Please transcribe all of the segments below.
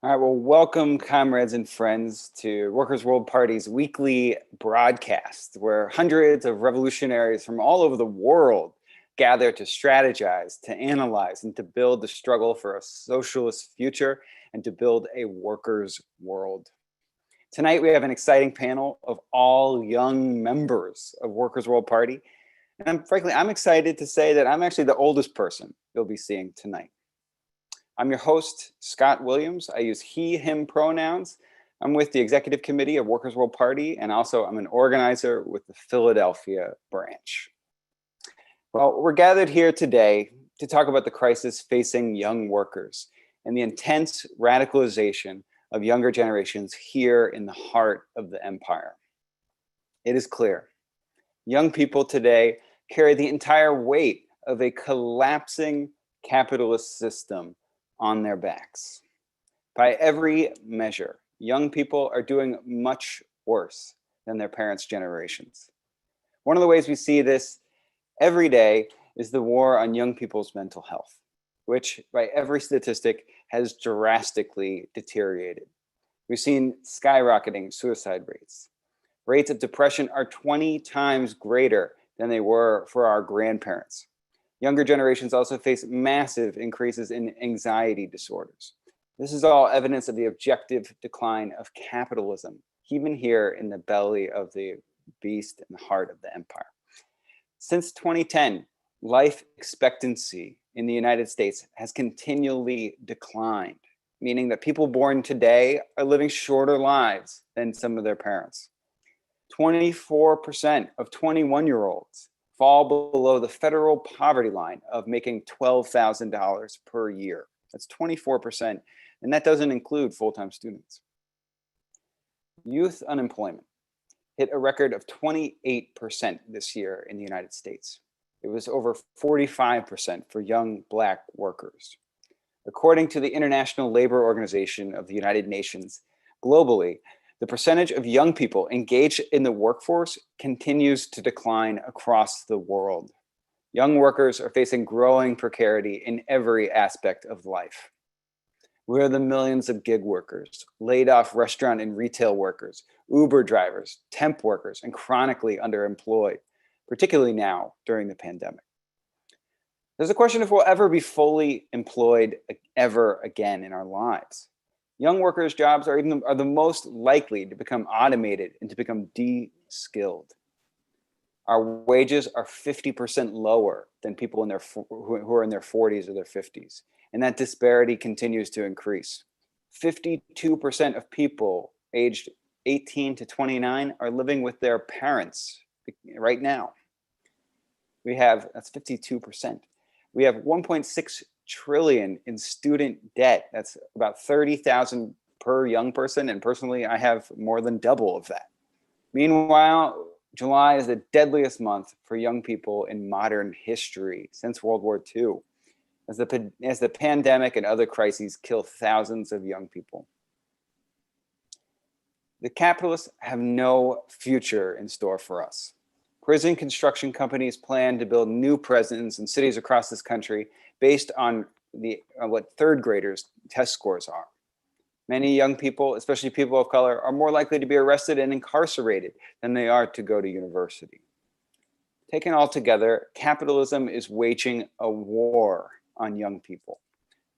All right, well, welcome, comrades and friends, to Workers' World Party's weekly broadcast, where hundreds of revolutionaries from all over the world gather to strategize, to analyze, and to build the struggle for a socialist future and to build a workers' world. Tonight, we have an exciting panel of all young members of Workers' World Party. And frankly, I'm excited to say that I'm actually the oldest person you'll be seeing tonight. I'm your host, Scott Williams. I use he, him pronouns. I'm with the Executive Committee of Workers' World Party, and also I'm an organizer with the Philadelphia branch. Well, we're gathered here today to talk about the crisis facing young workers and the intense radicalization of younger generations here in the heart of the empire. It is clear, young people today carry the entire weight of a collapsing capitalist system on their backs. By every measure, young people are doing much worse than their parents' generations. One of the ways we see this every day is the war on young people's mental health, which by every statistic has drastically deteriorated. We've seen skyrocketing suicide rates. Rates of depression are 20 times greater than they were for our grandparents. Younger generations also face massive increases in anxiety disorders. This is all evidence of the objective decline of capitalism, even here in the belly of the beast and the heart of the empire. Since 2010, life expectancy in the United States has continually declined, meaning that people born today are living shorter lives than some of their parents. 24% of 21-year-olds fall below the federal poverty line of making $12,000 per year. That's 24%, and that doesn't include full-time students. Youth unemployment hit a record of 28% this year in the United States. It was over 45% for young Black workers. According to the International Labor Organization of the United Nations, globally, the percentage of young people engaged in the workforce continues to decline across the world. Young workers are facing growing precarity in every aspect of life. We are the millions of gig workers, laid off restaurant and retail workers, Uber drivers, temp workers, and chronically underemployed, particularly now during the pandemic. There's a question if we'll ever be fully employed ever again in our lives. Young workers' jobs are the most likely to become automated and to become de-skilled. Our wages are 50% lower than people who are in their 40s or their 50s, and that disparity continues to increase. 52% of people aged 18 to 29 are living with their parents right now. That's 52%. We have 1.6 trillion in student debt. That's about 30,000 per young person. And personally, I have more than double of that. Meanwhile, July is the deadliest month for young people in modern history since World War II, as the pandemic and other crises kill thousands of young people. The capitalists have no future in store for us. Prison construction companies plan to build new prisons in cities across this country based on what third graders' test scores are. Many young people, especially people of color, are more likely to be arrested and incarcerated than they are to go to university. Taken all together, capitalism is waging a war on young people.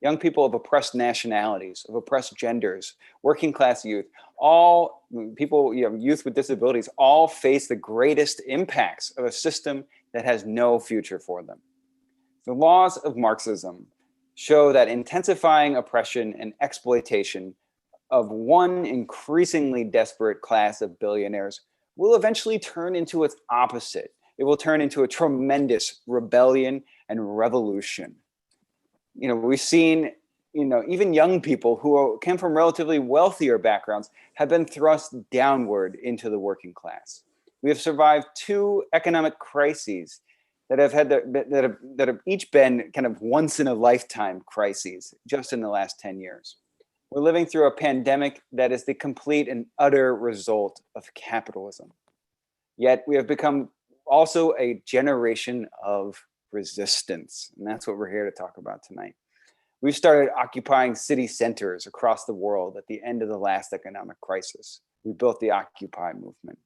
Young people of oppressed nationalities, of oppressed genders, working class youth, all people, youth with disabilities, all face the greatest impacts of a system that has no future for them. The laws of Marxism show that intensifying oppression and exploitation of one increasingly desperate class of billionaires will eventually turn into its opposite. It will turn into a tremendous rebellion and revolution. We've seen, even young people who came from relatively wealthier backgrounds have been thrust downward into the working class. We have survived two economic crises that have each been kind of once in a lifetime crises just in the last 10 years. We're living through a pandemic that is the complete and utter result of capitalism. Yet we have become also a generation of resistance. And that's what we're here to talk about tonight. We started occupying city centers across the world at the end of the last economic crisis. We built the Occupy movement.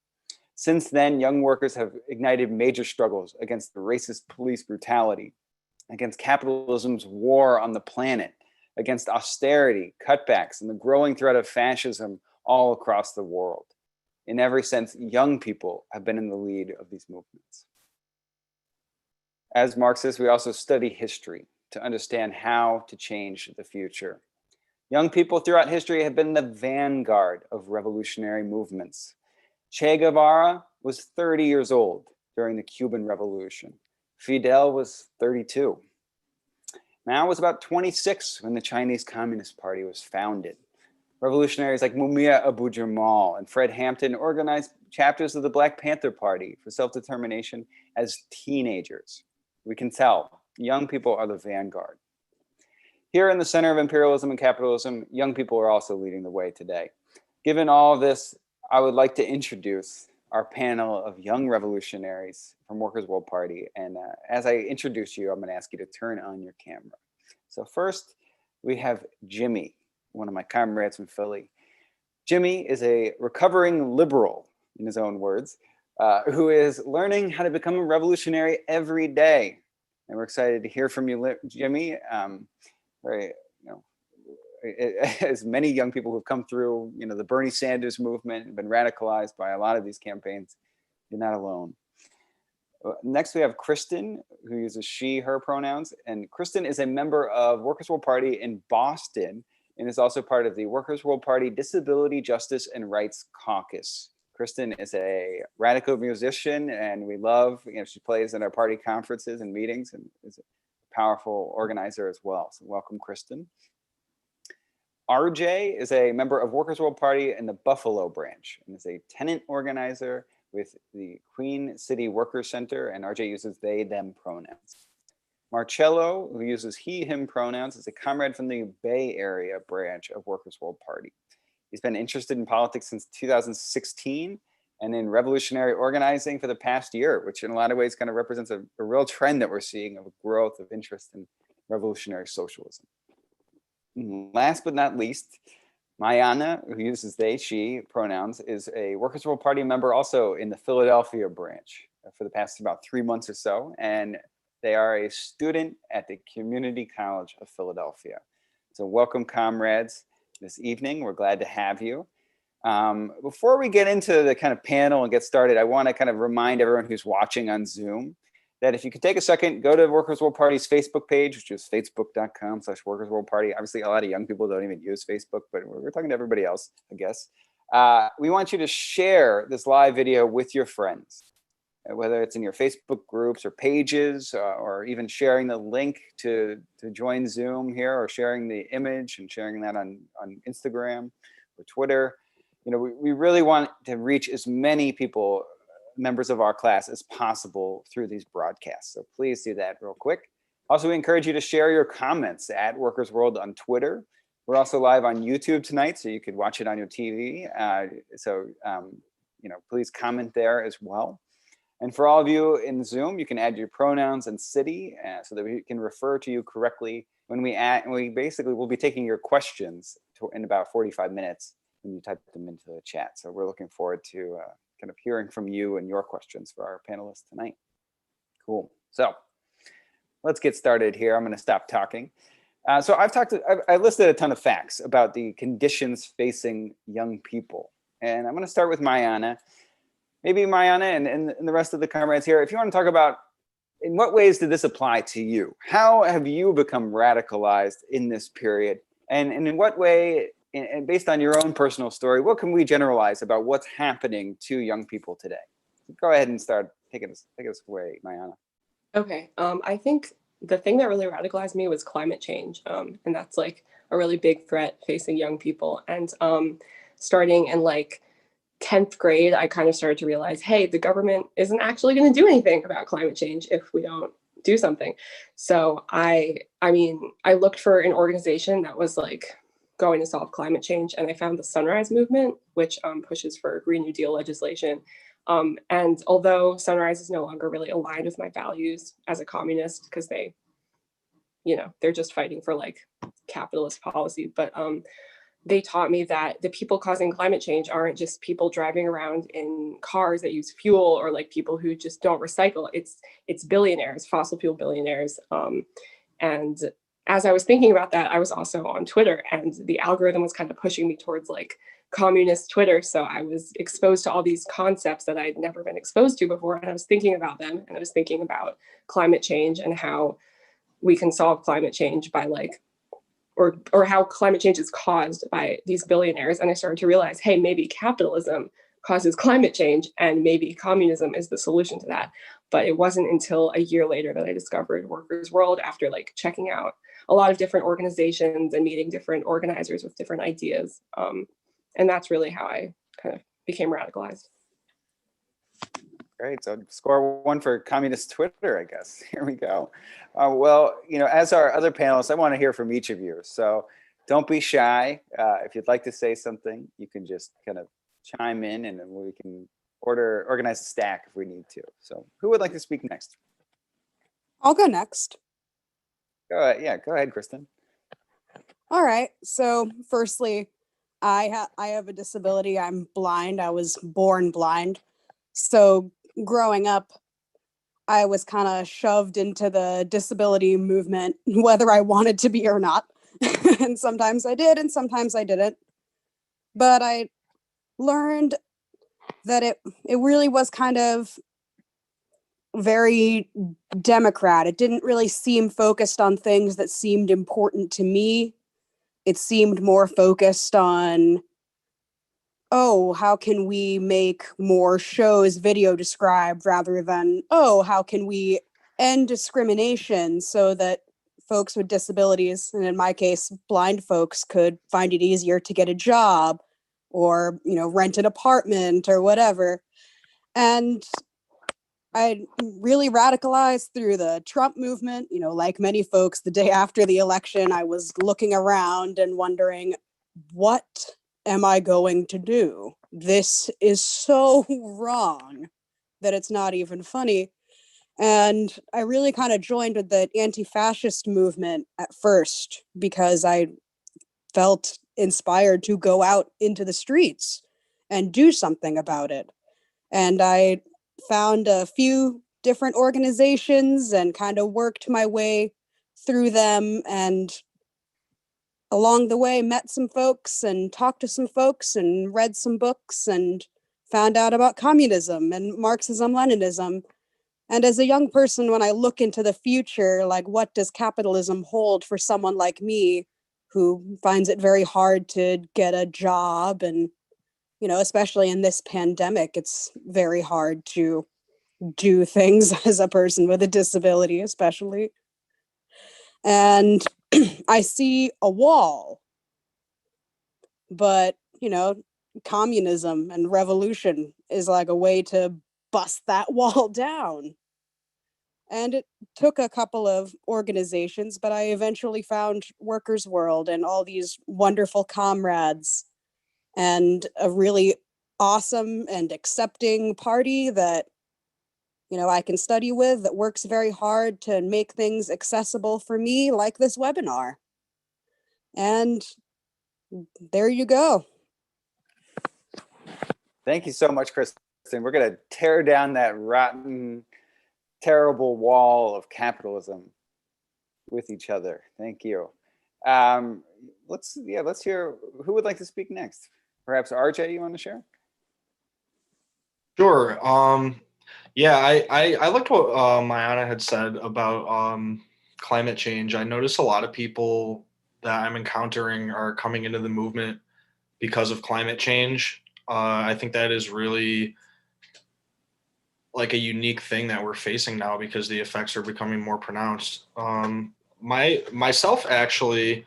Since then, young workers have ignited major struggles against the racist police brutality, against capitalism's war on the planet, against austerity, cutbacks, and the growing threat of fascism all across the world. In every sense, young people have been in the lead of these movements. As Marxists, we also study history to understand how to change the future. Young people throughout history have been the vanguard of revolutionary movements. Che Guevara was 30 years old during the Cuban Revolution. Fidel was 32. Mao was about 26 when the Chinese Communist Party was founded. Revolutionaries like Mumia Abu-Jamal and Fred Hampton organized chapters of the Black Panther Party for self-determination as teenagers. We can tell young people are the vanguard. Here in the center of imperialism and capitalism, young people are also leading the way today. Given all of this, I would like to introduce our panel of young revolutionaries from Workers' World Party. And as I introduce you, I'm going to ask you to turn on your camera. So first, we have Jimmy, one of my comrades from Philly. Jimmy is a recovering liberal, in his own words, who is learning how to become a revolutionary every day. And we're excited to hear from you, Jimmy. As many young people who've come through, the Bernie Sanders movement and been radicalized by a lot of these campaigns, you're not alone. Next, we have Kristen, who uses she, her pronouns. And Kristen is a member of Workers' World Party in Boston and is also part of the Workers' World Party Disability Justice and Rights Caucus. Kristen is a radical musician, and we love, she plays in our party conferences and meetings and is a powerful organizer as well. So welcome, Kristen. RJ is a member of Workers' World Party in the Buffalo branch and is a tenant organizer with the Queen City Workers Center, and RJ uses they, them pronouns. Marcello, who uses he, him pronouns, is a comrade from the Bay Area branch of Workers' World Party. He's been interested in politics since 2016 and in revolutionary organizing for the past year, which in a lot of ways kind of represents a real trend that we're seeing of growth of interest in revolutionary socialism. Last but not least, Mayana, who uses they, she pronouns, is a Workers' World Party member also in the Philadelphia branch for the past about 3 months or so. And they are a student at the Community College of Philadelphia. So welcome, comrades, this evening. We're glad to have you. Before we get into the kind of panel and get started, I want to kind of remind everyone who's watching on Zoom that if you could take a second, go to Workers' World Party's Facebook page, which is facebook.com/Workers' World Party. Obviously, a lot of young people don't even use Facebook, but we're talking to everybody else, I guess. We want you to share this live video with your friends, whether it's in your Facebook groups or pages, or even sharing the link to join Zoom here, or sharing the image and sharing that on Instagram or Twitter. We really want to reach as many people, members of our class, as possible through these broadcasts. So please do that real quick. Also, we encourage you to share your comments at Workers World on Twitter. We're also live on YouTube tonight, so you could watch it on your TV. Please comment there as well. And for all of you in Zoom, you can add your pronouns and city so that we can refer to you correctly when we basically will be taking your questions in about 45 minutes when you type them into the chat. So we're looking forward to kind of hearing from you and your questions for our panelists tonight. Cool. So let's get started here. I'm going to stop talking. So I listed a ton of facts about the conditions facing young people. And I'm going to start with Mayana. Maybe Mayana and the rest of the comrades here, if you want to talk about in what ways did this apply to you? How have you become radicalized in this period? And in what way, and based on your own personal story, what can we generalize about what's happening to young people today? Go ahead and start. Take us away, Mayana. Okay. I think the thing that really radicalized me was climate change. And that's like a really big threat facing young people. And starting in like 10th grade, I kind of started to realize, hey, the government isn't actually going to do anything about climate change if we don't do something. So I looked for an organization that was like going to solve climate change, and I found the Sunrise Movement, which pushes for Green New Deal legislation. And although Sunrise is no longer really aligned with my values as a communist, because they they're just fighting for like capitalist policy. But they taught me that the people causing climate change aren't just people driving around in cars that use fuel, or like people who just don't recycle. It's billionaires, fossil fuel billionaires. And as I was thinking about that, I was also on Twitter, and the algorithm was kind of pushing me towards like communist Twitter. So I was exposed to all these concepts that I'd never been exposed to before. And I was thinking about them, and I was thinking about climate change and how we can solve climate change by like, or how climate change is caused by these billionaires. And I started to realize, hey, maybe capitalism causes climate change, and maybe communism is the solution to that. But it wasn't until a year later that I discovered Workers' World, after like checking out a lot of different organizations and meeting different organizers with different ideas. And that's really how I kind of became radicalized. Great. So score one for communist Twitter, I guess. Here we go. Well, as our other panelists, I want to hear from each of you. So don't be shy. If you'd like to say something, you can just kind of chime in, and then we can organize a stack if we need to. So who would like to speak next? I'll go next. Go ahead. Yeah, go ahead, Kristen. All right. So firstly, I have a disability. I'm blind. I was born blind. So growing up, I was kind of shoved into the disability movement, whether I wanted to be or not. And sometimes I did, and sometimes I didn't. But I learned that it really was kind of very Democrat. It didn't really seem focused on things that seemed important to me. It seemed more focused on, oh, how can we make more shows video described, rather than, oh, how can we end discrimination so that folks with disabilities, and in my case, blind folks, could find it easier to get a job or, rent an apartment or whatever. And I really radicalized through the Trump movement. Like many folks, the day after the election, I was looking around and wondering, what am I going to do? This is so wrong that it's not even funny. And I really kind of joined with the anti-fascist movement at first because I felt inspired to go out into the streets and do something about it. And I found a few different organizations and kind of worked my way through them, and along the way met some folks and talked to some folks and read some books and found out about communism and Marxism-Leninism. And as a young person, when I look into the future, like, what does capitalism hold for someone like me who finds it very hard to get a job? And, especially in this pandemic, it's very hard to do things as a person with a disability, especially. And I see a wall, but, communism and revolution is like a way to bust that wall down. And it took a couple of organizations, but I eventually found Workers' World and all these wonderful comrades and a really awesome and accepting party that, I can study with, that works very hard to make things accessible for me, like this webinar. And there you go. Thank you so much, Kristen. We're going to tear down that rotten, terrible wall of capitalism with each other. Thank you. Let's hear who would like to speak next. Perhaps RJ, you want to share? Sure. Yeah, I liked what Mayana had said about climate change. I notice a lot of people that I'm encountering are coming into the movement because of climate change. I think that is really like a unique thing that we're facing now because the effects are becoming more pronounced. Myself, actually,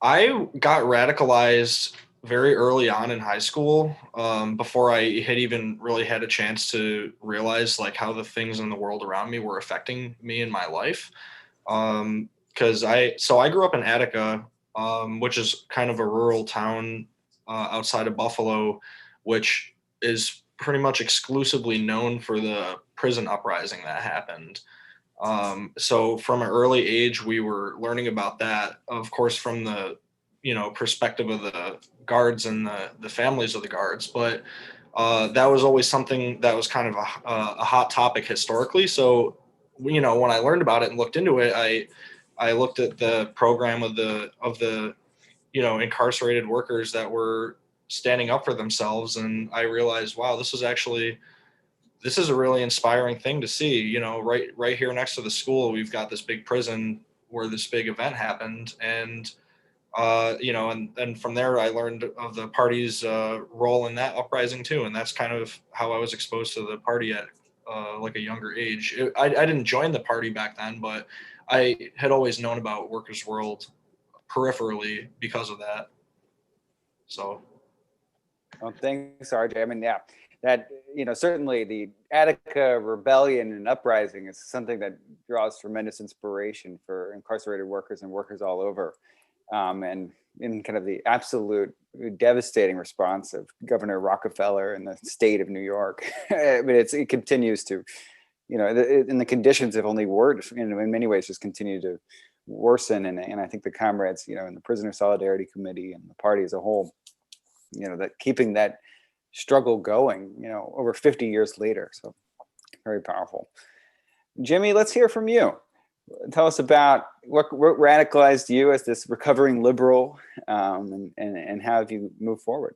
I got radicalized very early on in high school, before I had even really had a chance to realize like how the things in the world around me were affecting me in my life. Because I grew up in Attica, which is kind of a rural town outside of Buffalo, which is pretty much exclusively known for the prison uprising that happened. So from an early age, we were learning about that, of course, from the, perspective of the guards and the families of the guards. But that was always something that was kind of a hot topic historically. So, when I learned about it and looked into it, I looked at the program of the incarcerated workers that were standing up for themselves, and I realized, wow, this is a really inspiring thing to see. Right here next to the school, we've got this big prison where this big event happened, and and from there I learned of the party's role in that uprising too, and that's kind of how I was exposed to the party at like a younger age. I didn't join the party back then, but I had always known about Workers' World peripherally because of that. So Well, thanks, RJ. I mean, yeah, that, certainly the Attica rebellion and uprising is something that draws tremendous inspiration for incarcerated workers and workers all over. And in kind of the absolute devastating response of Governor Rockefeller and the state of New York. I mean, it continues to, and the conditions have only worse, in many ways just continue to worsen. And I think the comrades, in the Prisoner Solidarity Committee and the party as a whole, that keeping that struggle going, over 50 years later. So very powerful. Jimmy, let's hear from you. Tell us about what radicalized you as this recovering liberal, and how have you moved forward?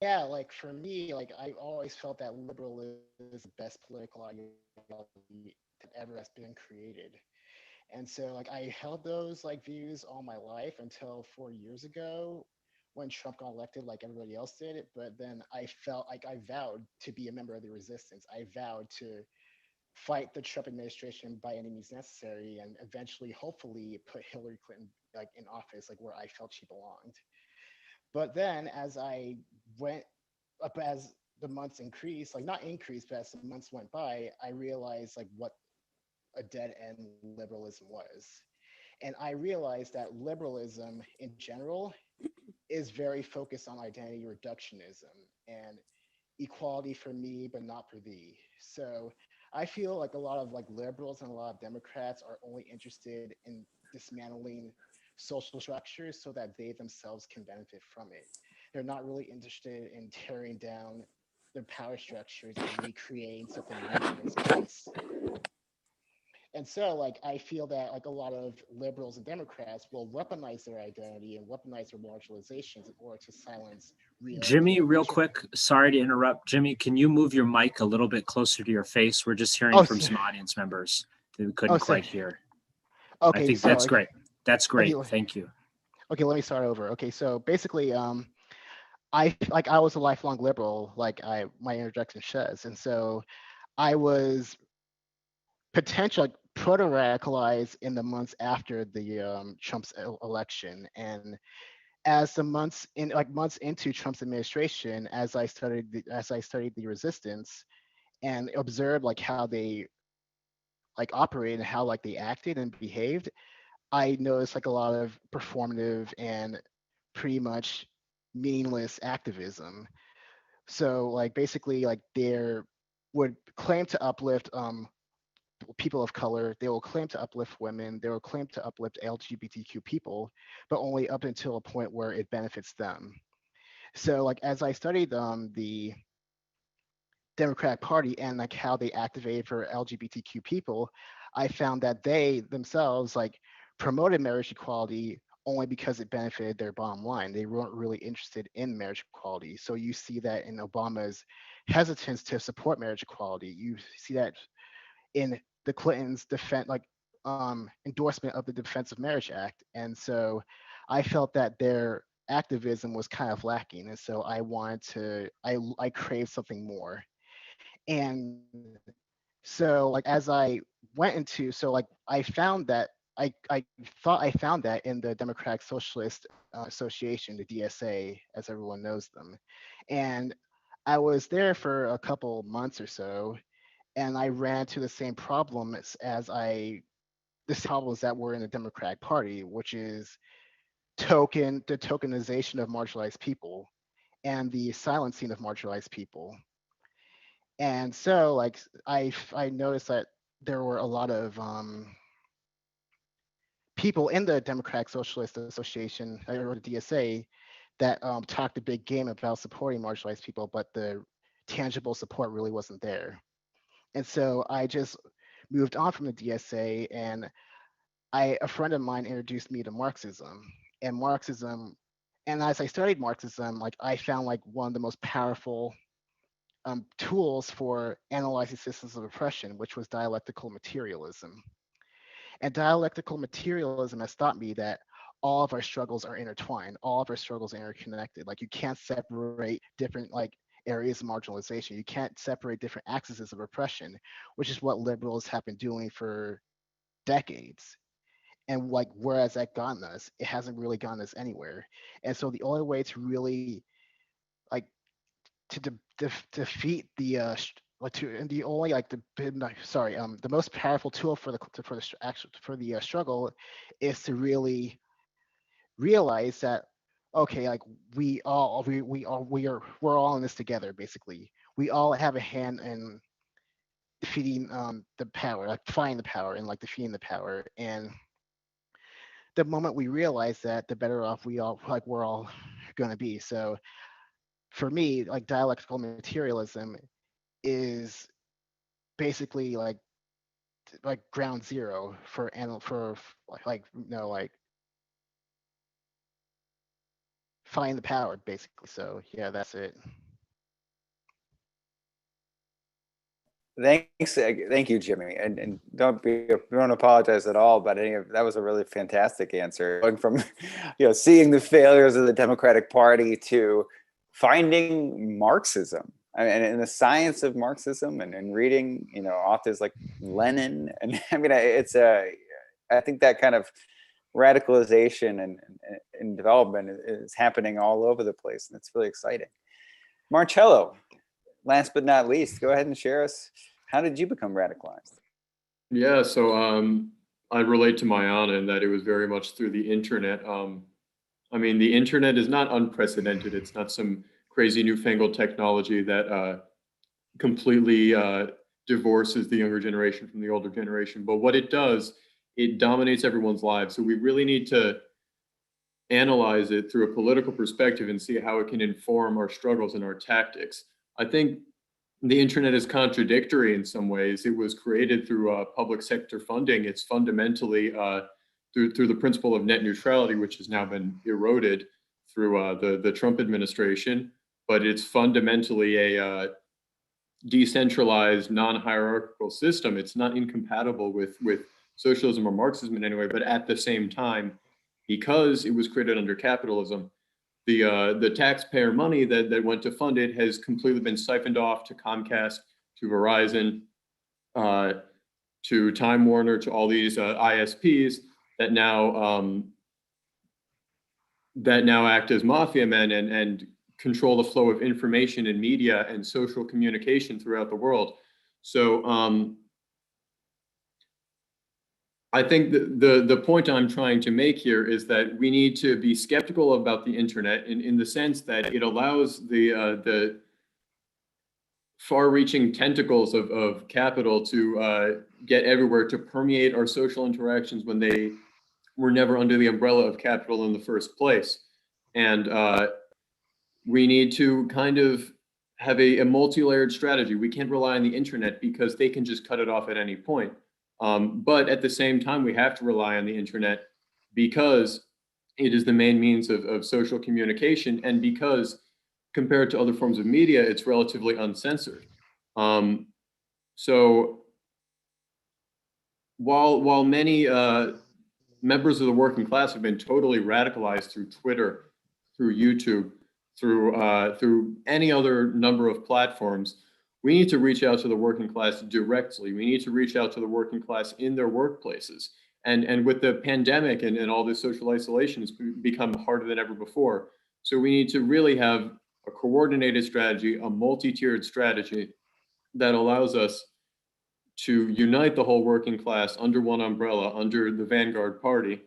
Yeah, like for me, like I always felt that liberalism is the best political ideology that ever has been created. And so like I held those like views all my life until 4 years ago when Trump got elected like everybody else did. But then I felt like I vowed to be a member of the resistance. I vowed to fight the Trump administration by any means necessary and eventually hopefully put Hillary Clinton like in office like where I felt she belonged. But then as I went up, as the months increased, like not increased, but as the months went by, I realized like what a dead end liberalism was. And I realized that liberalism in general is very focused on identity reductionism and equality for me, but not for thee. So I feel like a lot of like liberals and a lot of Democrats are only interested in dismantling social structures so that they themselves can benefit from it. They're not really interested in tearing down their power structures and recreating something new in its place. And so like I feel that like a lot of liberals and Democrats will weaponize their identity and weaponize their marginalizations in order to silence real Jimmy, real human. quick, sorry to interrupt. Jimmy, can you move your mic a little bit closer to your face? We're just hearing from some audience members that we couldn't quite hear. Okay, I think so that's like, great. That's great. okay, Thank you. okay, let me start over. Okay, so basically, I was a lifelong liberal, like my introduction says, and so I was potentially proto-radicalized in the months after the Trump's election, and as the months into Trump's administration, as I studied the resistance and observed like how they like operated and how like they acted and behaved, I noticed like a lot of performative and pretty much meaningless activism. So like basically like they would claim to uplift people of color, they will claim to uplift women, they will claim to uplift LGBTQ people, but only up until a point where it benefits them. So like as I studied the Democratic Party and like how they activated for LGBTQ people, I found that they themselves like promoted marriage equality only because it benefited their bottom line. They weren't really interested in marriage equality. So you see that in Obama's hesitance to support marriage equality. You see that in the Clintons' endorsement of the Defense of Marriage Act. And so I felt that their activism was kind of lacking. And so I craved something more. And so like as I went into, so like I found that I thought I found that in the Democratic Socialist Association, the DSA, as everyone knows them. And I was there for a couple months or so, and I ran into the same problems the problems that were in the Democratic Party, which is the tokenization of marginalized people and the silencing of marginalized people. And so like I noticed that there were a lot of people in the Democratic Socialist Association or the DSA that talked a big game about supporting marginalized people, but the tangible support really wasn't there. And so I just moved on from the DSA, and a friend of mine introduced me to Marxism. And Marxism, and as I studied Marxism, like I found like one of the most powerful tools for analyzing systems of oppression, which was dialectical materialism. And dialectical materialism has taught me that all of our struggles are intertwined, all of our struggles are interconnected. Like you can't separate different like areas of marginalization. You can't separate different axes of oppression, which is what liberals have been doing for decades. And like whereas that gotten us, it hasn't really gotten us anywhere. And so the only way to really like to defeat the like to and the only like the most powerful tool for the struggle is to really realize that okay, like we're all in this together. Basically, we all have a hand in defeating the power, like finding the power and like defeating the power. And the moment we realize that, the better off we're all going to be. So for me, like dialectical materialism is basically like ground zero for like find the power basically. So yeah, that's it. Thank you, Jimmy, and don't apologize at all about any of that. Was a really fantastic answer, going from seeing the failures of the Democratic Party to finding Marxism and the science of Marxism and reading authors like Lenin. And I mean I think that kind of radicalization and development is happening all over the place, and it's really exciting. Marcello, last but not least, go ahead and share us. How did you become radicalized? Yeah, so I relate to Mayana in that it was very much through the internet. I mean, the internet is not unprecedented. It's not some crazy newfangled technology that completely divorces the younger generation from the older generation. But what it does, it dominates everyone's lives. So we really need to analyze it through a political perspective and see how it can inform our struggles and our tactics. I think the internet is contradictory in some ways. It was created through public sector funding. It's fundamentally through the principle of net neutrality, which has now been eroded through the Trump administration. But it's fundamentally a decentralized, non-hierarchical system. It's not incompatible with socialism or Marxism in any way. But at the same time, because it was created under capitalism, the taxpayer money that went to fund it has completely been siphoned off to Comcast, to Verizon, to Time Warner, to all these ISPs that now act as mafia men and control the flow of information and media and social communication throughout the world. So I think the point I'm trying to make here is that we need to be skeptical about the internet in the sense that it allows the far-reaching tentacles of capital to get everywhere, to permeate our social interactions when they were never under the umbrella of capital in the first place. And we need to kind of have a multi-layered strategy. We can't rely on the internet because they can just cut it off at any point. But at the same time, we have to rely on the internet because it is the main means of social communication, and because compared to other forms of media, it's relatively uncensored. So while many members of the working class have been totally radicalized through Twitter, through YouTube, through any other number of platforms, we need to reach out to the working class directly. We need to reach out to the working class in their workplaces. And with the pandemic and all this social isolation, it's become harder than ever before. So we need to really have a coordinated strategy, a multi-tiered strategy that allows us to unite the whole working class under one umbrella, under the Vanguard Party,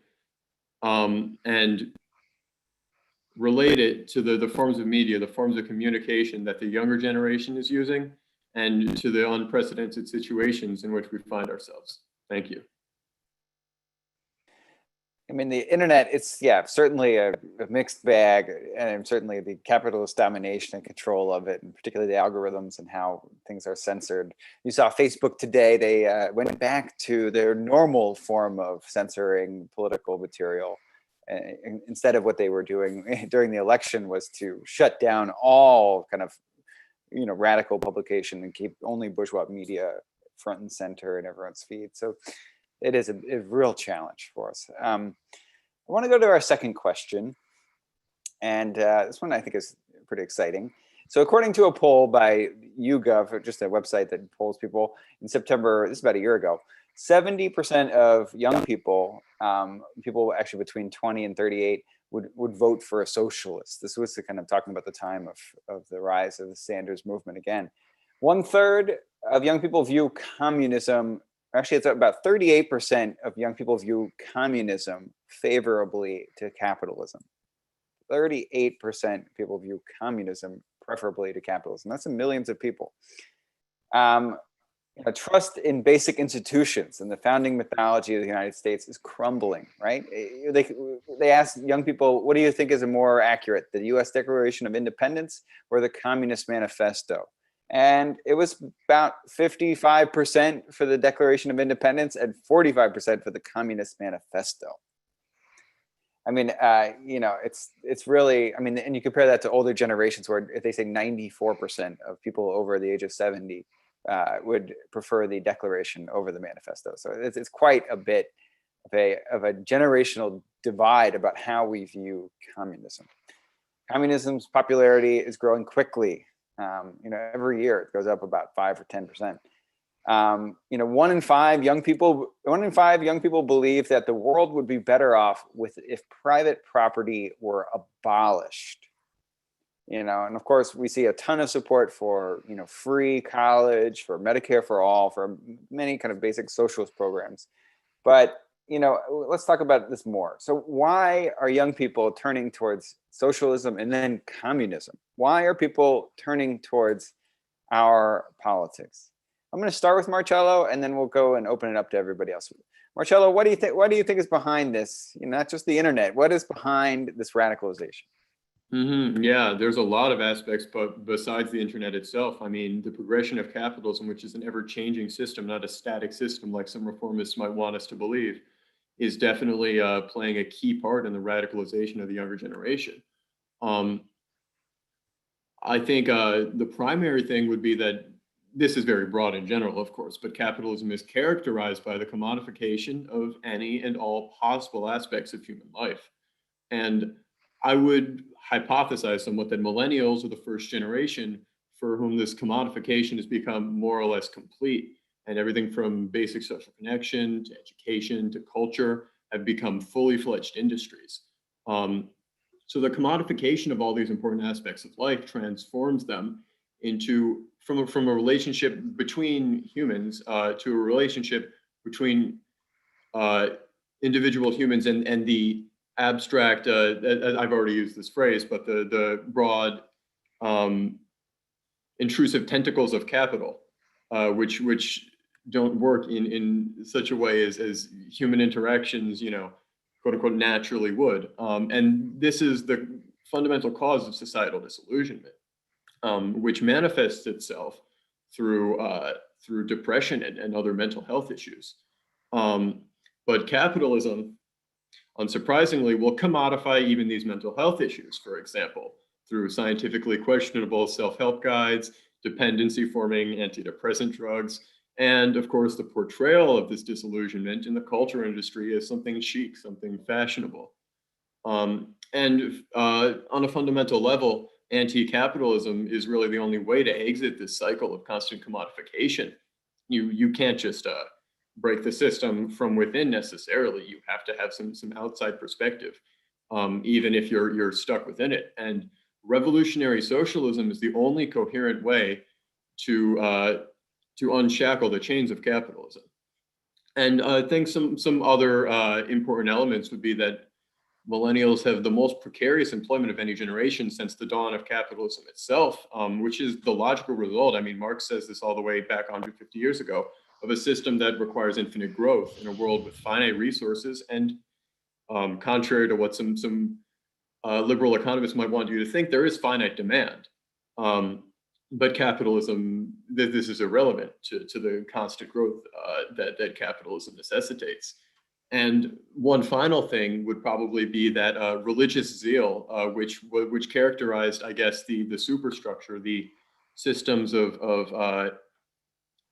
and relate it to the forms of media, the forms of communication that the younger generation is using, and to the unprecedented situations in which we find ourselves. Thank you. I mean, the internet, it's, yeah, certainly a mixed bag, and certainly the capitalist domination and control of it, and particularly the algorithms and how things are censored. You saw Facebook today, they went back to their normal form of censoring political material. Instead of what they were doing during the election was to shut down all kind of, radical publication and keep only bourgeois media front and center in everyone's feed. So it is a real challenge for us. I want to go to our second question. And this one I think is pretty exciting. So according to a poll by YouGov, just a website that polls people in September, this is about a year ago, 70% of young people, people actually between 20 and 38, would vote for a socialist. This was kind of talking about the time of the rise of the Sanders movement again. 1/3 of young people view communism, actually it's about 38% of young people view communism favorably to capitalism. 38% of people view communism preferably to capitalism. That's millions of people. Trust in basic institutions and the founding mythology of the United States is crumbling, right? They ask young people, what do you think is more accurate, the US Declaration of Independence or the Communist Manifesto? And it was about 55% for the Declaration of Independence and 45% for the Communist Manifesto. I mean, it's really, I mean, and you compare that to older generations where if they say 94% of people over the age of 70 would prefer the Declaration over the Manifesto. So it's quite a bit of a generational divide about how we view communism. Communism's popularity is growing quickly. Every year it goes up about 5 or 10%. 1 in 5 young people believe that the world would be better off if private property were abolished. And of course we see a ton of support for free college, for Medicare for all, for many kind of basic socialist programs. But let's talk about this more. So why are young people turning towards socialism and then communism? Why are people turning towards our politics? I'm going to start with Marcello, and then we'll go and open it up to everybody else. Marcello, what do you think is behind this? Not just the internet. What is behind this radicalization? Yeah, there's a lot of aspects, but besides the internet itself, I mean, the progression of capitalism, which is an ever-changing system, not a static system like some reformists might want us to believe, is definitely playing a key part in the radicalization of the younger generation. I think the primary thing would be that this is very broad in general, of course, but capitalism is characterized by the commodification of any and all possible aspects of human life. And I would hypothesize somewhat that millennials are the first generation for whom this commodification has become more or less complete, and everything from basic social connection to education to culture have become fully fledged industries. So the commodification of all these important aspects of life transforms them into from a relationship between humans to a relationship between individual humans and the abstract, I've already used this phrase, but the broad intrusive tentacles of capital, which don't work in such a way as human interactions, quote unquote, naturally would. And this is the fundamental cause of societal disillusionment, which manifests itself through depression and other mental health issues. But capitalism, unsurprisingly, will commodify even these mental health issues, for example, through scientifically questionable self-help guides, dependency-forming antidepressant drugs, and of course, the portrayal of this disillusionment in the culture industry as something chic, something fashionable. And on a fundamental level, anti-capitalism is really the only way to exit this cycle of constant commodification. You can't just break the system from within necessarily. You have to have some outside perspective, even if you're stuck within it. And revolutionary socialism is the only coherent way to unshackle the chains of capitalism. And I think some other important elements would be that millennials have the most precarious employment of any generation since the dawn of capitalism itself, which is the logical result. I mean, Marx says this all the way back 150 years ago, of a system that requires infinite growth in a world with finite resources. And contrary to what some liberal economists might want you to think, there is finite demand. But capitalism, this is irrelevant to the constant growth that capitalism necessitates. And one final thing would probably be that religious zeal, which characterized, I guess, the superstructure, the systems of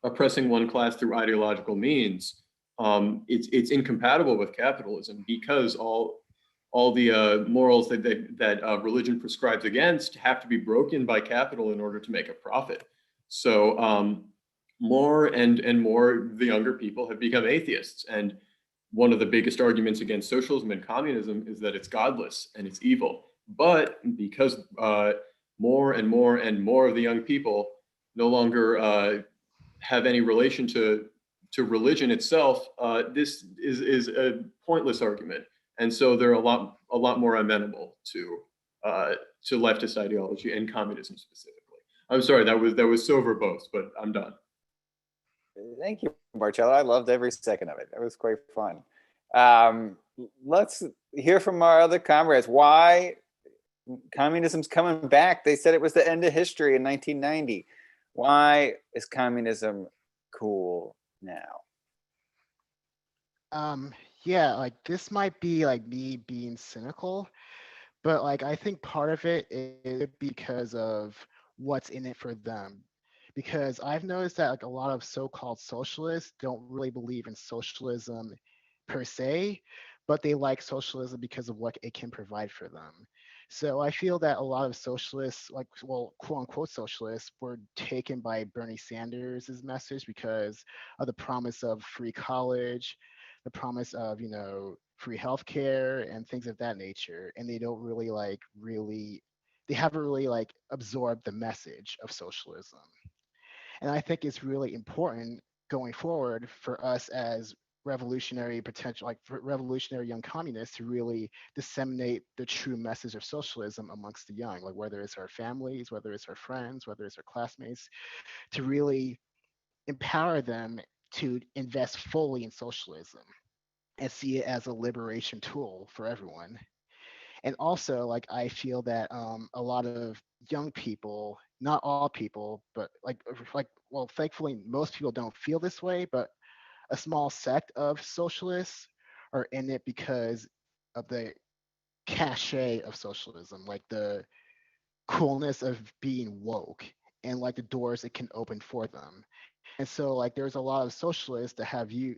oppressing one class through ideological means. It's incompatible with capitalism, because all the morals that religion prescribes against have to be broken by capital in order to make a profit. So more and more of the younger people have become atheists. And one of the biggest arguments against socialism and communism is that it's godless and it's evil. But because more and more and more of the young people no longer have any relation to religion itself, this is a pointless argument. And so they're a lot more amenable to leftist ideology and communism specifically. I'm sorry, that was so verbose, but I'm done. Thank you, Marcello. I loved every second of it. It was quite fun. Let's hear from our other comrades. Why communism's coming back? They said it was the end of history in 1990. Why is communism cool now? Yeah, like this might be like me being cynical, but like I think part of it is because of what's in it for them. Because I've noticed that like a lot of so-called socialists don't really believe in socialism per se, but they like socialism because of what it can provide for them. So I feel that a lot of socialists, like, well, quote unquote socialists, were taken by Bernie Sanders' message because of the promise of free college, the promise of, free healthcare and things of that nature. And they don't really they haven't really like absorbed the message of socialism. And I think it's really important going forward for us as revolutionary potential, like for revolutionary young communists, to really disseminate the true message of socialism amongst the young, like whether it's our families, whether it's our friends, whether it's our classmates, to really empower them to invest fully in socialism and see it as a liberation tool for everyone. And also, like, I feel that a lot of young people, not all people, but well, thankfully most people don't feel this way, but a small sect of socialists are in it because of the cachet of socialism, like the coolness of being woke and like the doors it can open for them. And so like there's a lot of socialists that have a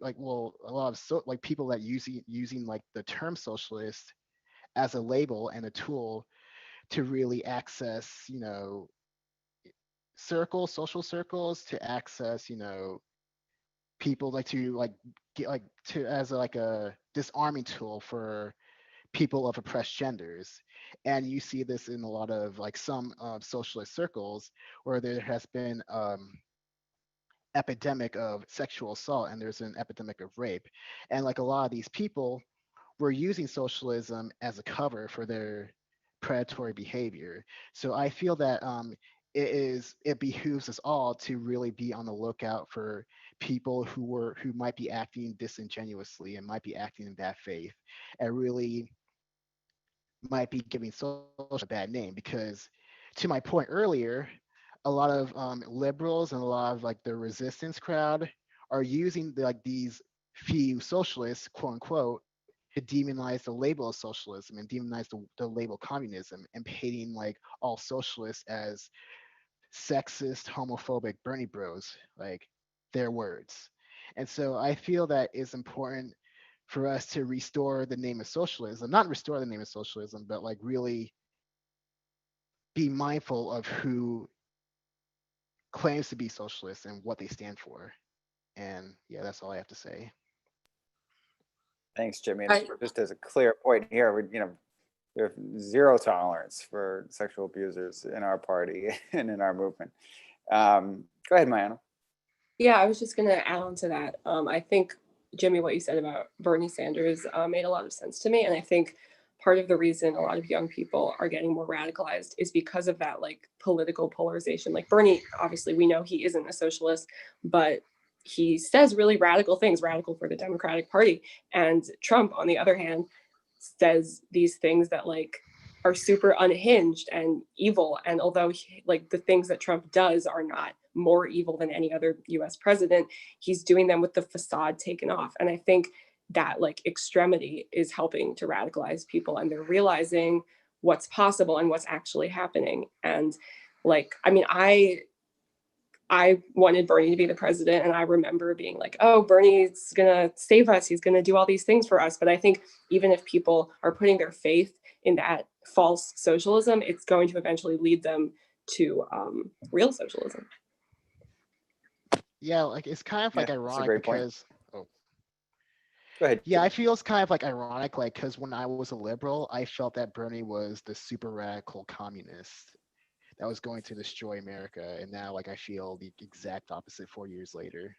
lot of like people that using like the term socialist as a label and a tool to really access, social circles, to access, people, like to like get like to as like a disarming tool for people of oppressed genders. And you see this in a lot of like some socialist circles where there has been epidemic of sexual assault and there's an epidemic of rape. And like a lot of these people were using socialism as a cover for their predatory behavior. So I feel that it behooves us all to really be on the lookout for people who might be acting disingenuously and might be acting in bad faith, and really might be giving social a bad name. Because to my point earlier, a lot of liberals and a lot of like the resistance crowd are using like these few socialists, quote unquote, to demonize the label of socialism and demonize the label communism, and painting like all socialists as sexist, homophobic Bernie bros, like their words. And so I feel that it's important for us to restore the name of socialism, not restore the name of socialism, but like really be mindful of who claims to be socialist and what they stand for. And yeah, that's all I have to say. Thanks, Jimmy. And just as a clear point here, we have zero tolerance for sexual abusers in our party and in our movement. Go ahead, Mayana. Yeah, I was just going to add on to that. I think, Jimmy, what you said about Bernie Sanders made a lot of sense to me. And I think part of the reason a lot of young people are getting more radicalized is because of that like political polarization. Like Bernie, obviously we know he isn't a socialist, but he says really radical things, radical for the Democratic Party. And Trump, on the other hand, says these things that like are super unhinged and evil. And although like the things that Trump does are not more evil than any other US president, he's doing them with the facade taken off. And I think that like extremity is helping to radicalize people, and they're realizing what's possible and what's actually happening. And like, I mean, I wanted Bernie to be the president, and I remember being like, oh, Bernie's gonna save us, he's gonna do all these things for us. But I think even if people are putting their faith in that false socialism, it's going to eventually lead them to real socialism. Yeah, like it's kind of like ironic because Go ahead. yeah, I feel it's kind of like ironic, like because when I was a liberal, I felt that Bernie was the super radical communist that was going to destroy America, and now like I feel the exact opposite 4 years later.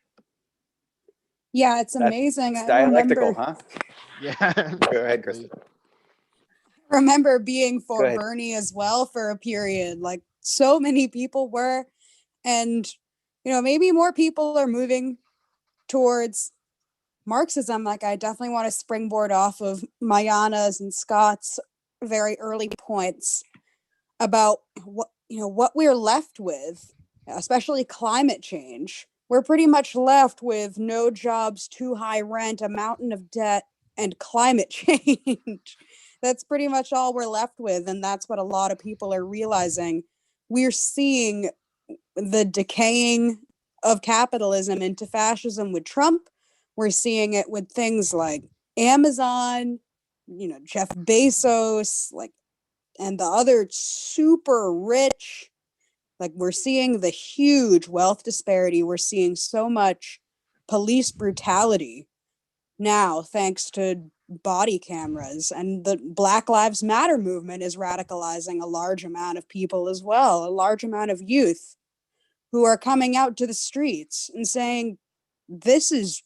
Yeah, it's amazing. It's dialectical, huh? Yeah. Go ahead, Krista. Remember being for Bernie as well for a period, like so many people were, and you know, maybe more people are moving towards Marxism. Like I definitely want to springboard off of Mayana's and Scott's very early points about what we're left with, especially climate change. We're pretty much left with no jobs, too high rent, a mountain of debt, and climate change. That's pretty much all we're left with. And that's what a lot of people are realizing. We're seeing the decaying of capitalism into fascism with Trump. We're seeing it with things like Amazon, Jeff Bezos, and the other super rich. Like we're seeing the huge wealth disparity. We're seeing so much police brutality now, thanks to body cameras, and the Black Lives Matter movement is radicalizing a large amount of people as well, a large amount of youth who are coming out to the streets and saying, this is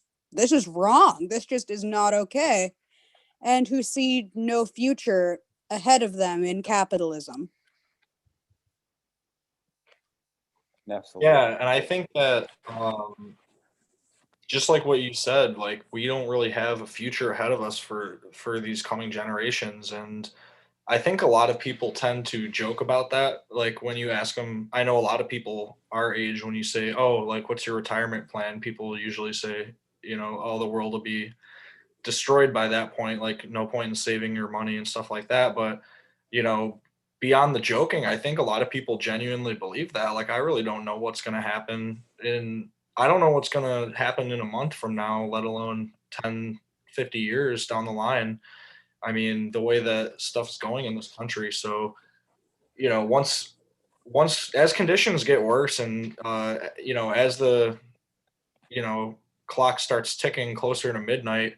wrong. This just is not okay. And who see no future ahead of them in capitalism. Absolutely. Yeah, and I think that just like what you said, like we don't really have a future ahead of us for these coming generations. And I think a lot of people tend to joke about that. Like when you ask them, I know a lot of people our age, when you say, oh, like, what's your retirement plan? People usually say, oh, the world will be destroyed by that point. Like no point in saving your money and stuff like that. But, beyond the joking, I think a lot of people genuinely believe that. Like, I really don't know what's going to happen I don't know what's going to happen in a month from now, let alone 10, 50 years down the line. I mean, the way that stuff's going in this country. So, once as conditions get worse and, as the, clock starts ticking closer to midnight,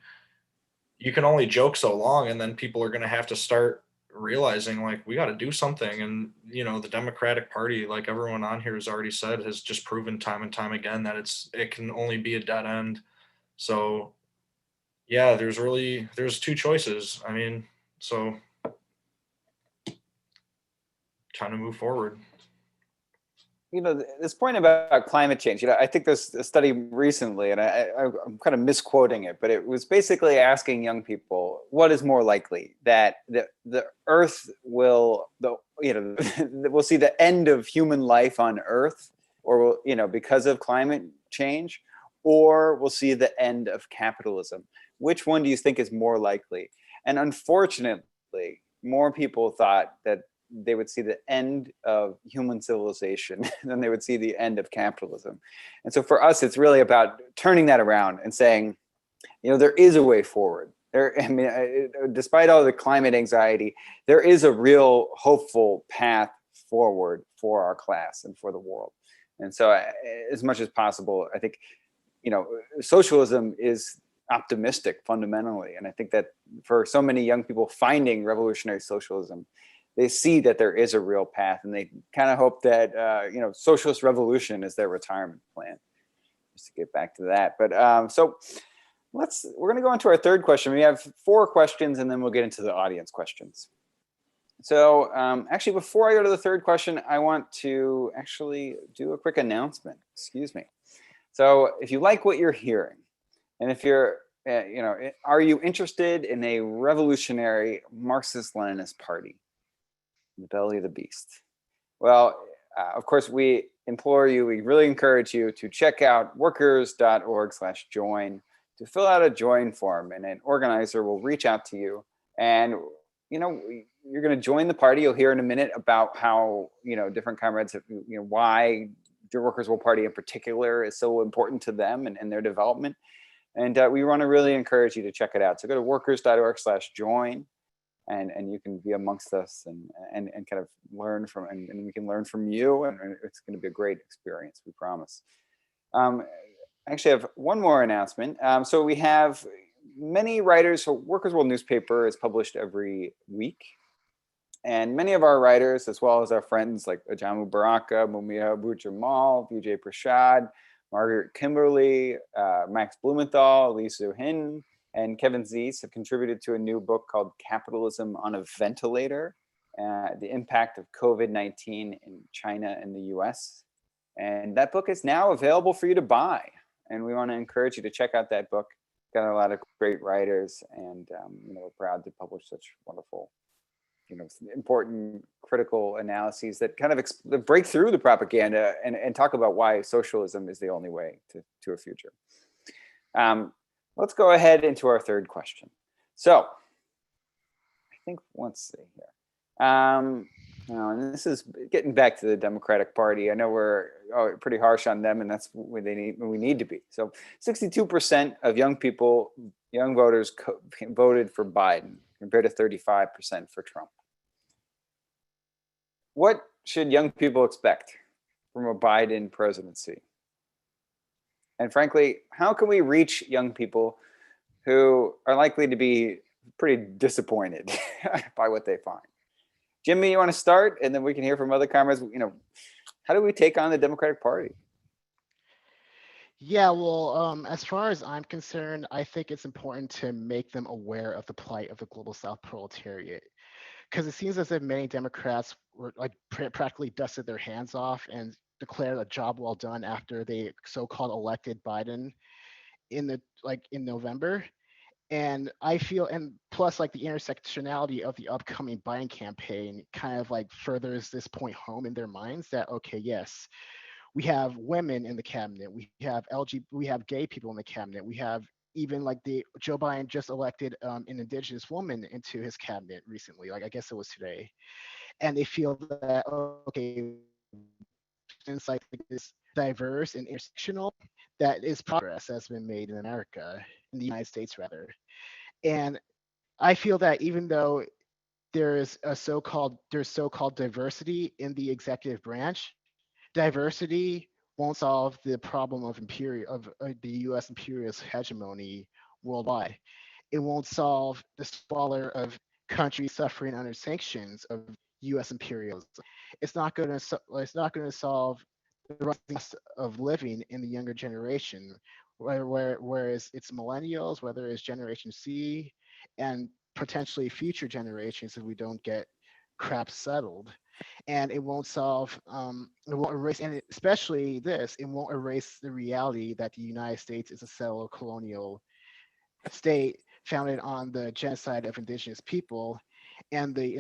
you can only joke so long. And then people are going to have to start realizing like, we got to do something. And, the Democratic Party, like everyone on here has already said, has just proven time and time again that it can only be a dead end. So yeah, there's two choices. I mean, so time to move forward. This point about climate change, I think there's a study recently, and I'm kind of misquoting it, but it was basically asking young people, what is more likely, that the Earth will, we'll see the end of human life on Earth, or because of climate change, or we'll see the end of capitalism? Which one do you think is more likely? And unfortunately, more people thought that they would see the end of human civilization than they would see the end of capitalism. And so for us, it's really about turning that around and saying, there is a way forward. Despite all the climate anxiety, there is a real hopeful path forward for our class and for the world. And so as much as possible, I think, socialism is optimistic fundamentally. And I think that for so many young people finding revolutionary socialism, they see that there is a real path, and they kind of hope that, socialist revolution is their retirement plan, just to get back to that. But so We're going to go into our third question. We have 4 questions, and then we'll get into the audience questions. So actually, before I go to the third question, I want to actually do a quick announcement. Excuse me. So if you like what you're hearing, and if you're, are you interested in a revolutionary Marxist-Leninist party, the belly of the beast? Well, of course, we implore you, we really encourage you to check out workers.org/join to fill out a join form, and an organizer will reach out to you. And you're going to join the party. You'll hear in a minute about how different comrades have, why the Workers' World Party in particular is so important to them and their development. And we want to really encourage you to check it out. So go to workers.org/join, and you can be amongst us and kind of learn from, and we can learn from you, and it's going to be a great experience, we promise. Actually, I have one more announcement. So we have many writers. So Workers' World newspaper is published every week. And many of our writers, as well as our friends like Ajamu Baraka, Mumia Abu Jamal, Vijay Prashad, Margaret Kimberly, Max Blumenthal, Lee Soo-hin, and Kevin Zeese have contributed to a new book called Capitalism on a Ventilator, the impact of COVID-19 in China and the US. And that book is now available for you to buy. And we want to encourage you to check out that book. Got a lot of great writers, and we're proud to publish such wonderful, important critical analyses that kind of break through the propaganda and talk about why socialism is the only way to a future. Let's go ahead into our third question. So I think, let's see here. And this is getting back to the Democratic Party. I know we're pretty harsh on them, and that's where we need to be. So 62% of young voters voted for Biden compared to 35% for Trump. What should young people expect from a Biden presidency? And frankly, how can we reach young people who are likely to be pretty disappointed by what they find? Jimmy, you want to start, and then we can hear from other comrades. How do we take on the Democratic Party? Yeah, well, as far as I'm concerned, I think it's important to make them aware of the plight of the global South proletariat, because it seems as if many Democrats were practically dusted their hands off and declared a job well done after they so-called elected Biden in November. And I feel, and plus the intersectionality of the upcoming Biden campaign kind of furthers this point home in their minds that, okay, yes, we have women in the cabinet, we have we have gay people in the cabinet, we have even Joe Biden just elected an indigenous woman into his cabinet recently, I guess it was today. And they feel that, okay, since this diverse and intersectional, that is progress that's been made in America, in the United States rather. And I feel that even though there's so-called diversity in the executive branch, diversity won't solve the problem of the U.S. imperialist hegemony worldwide. It won't solve the squalor of countries suffering under sanctions of U.S. imperialism. It's not going to solve the cost of living in the younger generation, whereas it's millennials, whether it's Generation C, and potentially future generations if we don't get crap settled. And it won't erase, and especially this, it won't erase the reality that the United States is a settler colonial state founded on the genocide of indigenous people and the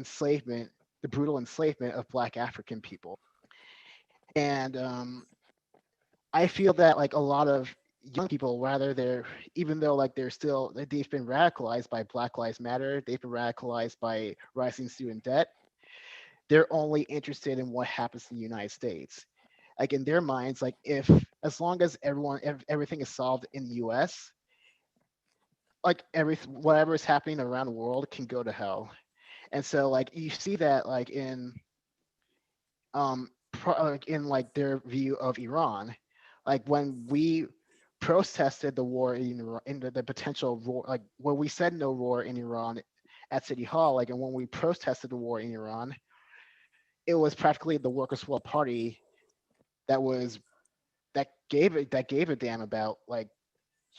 brutal enslavement of Black African people. And I feel that a lot of young people, even though they've been radicalized by Black Lives Matter, they've been radicalized by rising student debt, they're only interested in what happens in the United States. In their minds, as long as everything is solved in the US, whatever is happening around the world can go to hell. And so you see that in their view of Iran, when we protested the war in Iran, in the potential war, when we said no war in Iran at City Hall, and when we protested the war in Iran, it was practically the Workers' World Party that gave a damn about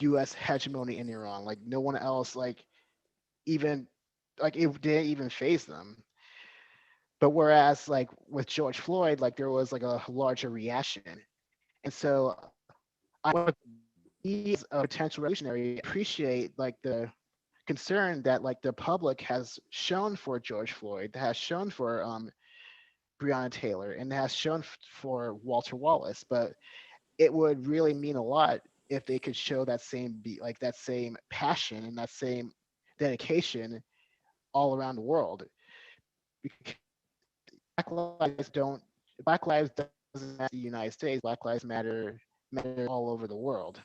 U.S. hegemony in Iran. Like no one else, like even like it didn't even phase them. But whereas like with George Floyd, like there was like a larger reaction, and so I would be as a potential revolutionary appreciate like the concern that like the public has shown for George Floyd, has shown for Breonna Taylor, and has shown for Walter Wallace. But it would really mean a lot if they could show that same like that same passion and that same dedication all around the world. Because Black lives doesn't matter in the United States. Black lives matter all over the world.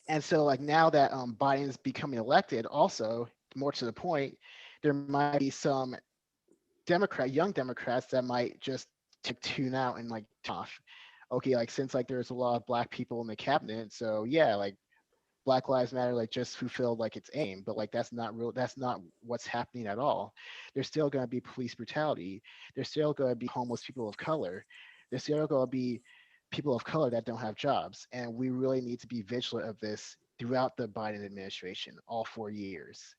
And so like now that Biden's becoming elected, also more to the point, there might be some young Democrats that might just tune out and like off. Okay, like since like there's a lot of Black people in the cabinet, so yeah, like Black Lives Matter like just fulfilled like its aim, but like that's not real. That's not what's happening at all. There's still going to be police brutality. There's still going to be homeless people of color. There's still going to be people of color that don't have jobs, and we really need to be vigilant of this throughout the Biden administration, all 4 years,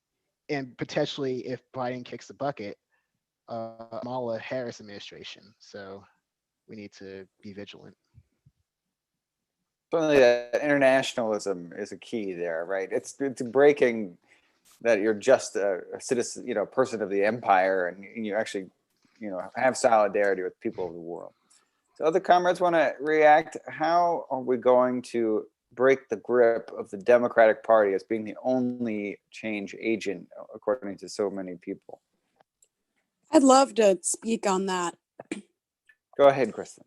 and potentially if Biden kicks the bucket, Kamala Harris administration. So we need to be vigilant. Certainly that internationalism is a key there, right? It's breaking that you're just a citizen, person of the empire, and you actually, have solidarity with people of the world. So other comrades want to react. How are we going to break the grip of the Democratic Party as being the only change agent, according to so many people? I'd love to speak on that. Go ahead, Kristen.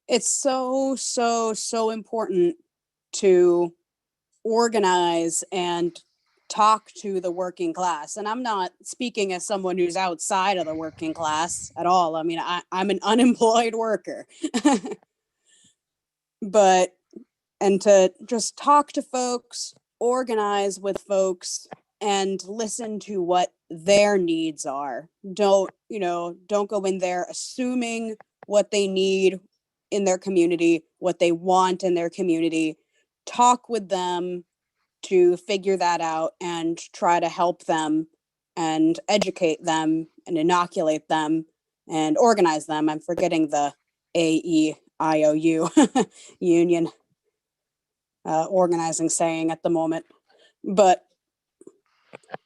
It's so important to organize and talk to the working class. And I'm not speaking as someone who's outside of the working class at all. I mean, I'm an unemployed worker. And to just talk to folks, organize with folks, and listen to what their needs are. Don't go in there assuming what they need in their community, what they want in their community. Talk with them to figure that out and try to help them and educate them and inoculate them and organize them. I'm forgetting the AEIOU union organizing saying at the moment, but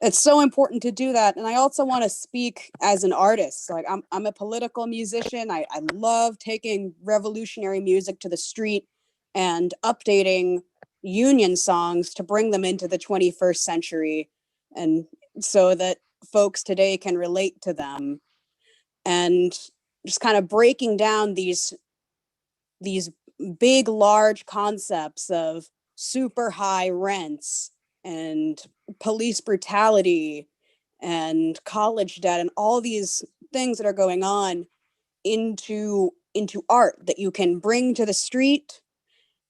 it's so important to do that. And I also want to speak as an artist. Like I'm a political musician. I love taking revolutionary music to the street and updating union songs to bring them into the 21st century, and so that folks today can relate to them, and just kind of breaking down these big, large concepts of super high rents and police brutality and college debt and all these things that are going on into art that you can bring to the street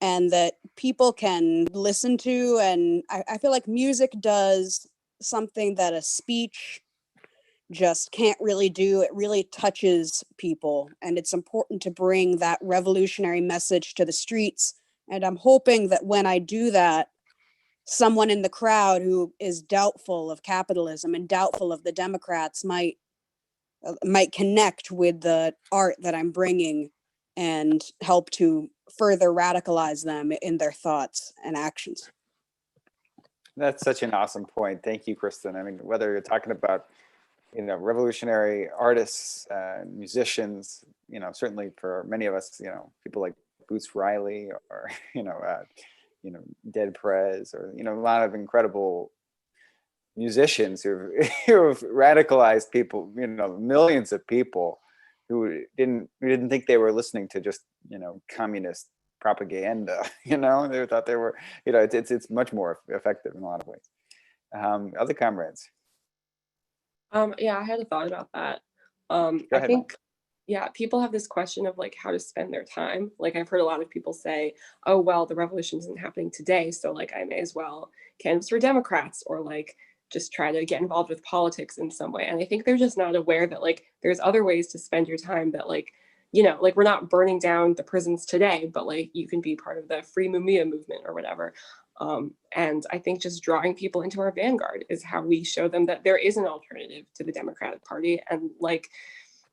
and that people can listen to. And I feel like music does something that a speech just can't really do. It really touches people, and it's important to bring that revolutionary message to the streets. And I'm hoping that when I do that, someone in the crowd who is doubtful of capitalism and doubtful of the Democrats might connect with the art that I'm bringing and help to further radicalize them in their thoughts and actions. That's such an awesome point. Thank you, Kristen. I mean, whether you're talking about, revolutionary artists, musicians, certainly for many of us, people like Boots Riley or, Dead Prez, or, a lot of incredible musicians who have radicalized people, millions of people who didn't think they were listening to just, communist propaganda, they thought they were, it's much more effective in a lot of ways. Other comrades. Yeah, I had a thought about that. Go I ahead, think, yeah, people have this question of like how to spend their time. Like I've heard a lot of people say, oh, well, the revolution isn't happening today, so like I may as well canvass for Democrats or like just try to get involved with politics in some way. And I think they're just not aware that like there's other ways to spend your time that like, like we're not burning down the prisons today, but like you can be part of the Free Mumia movement or whatever. And I think just drawing people into our vanguard is how we show them that there is an alternative to the Democratic Party, and like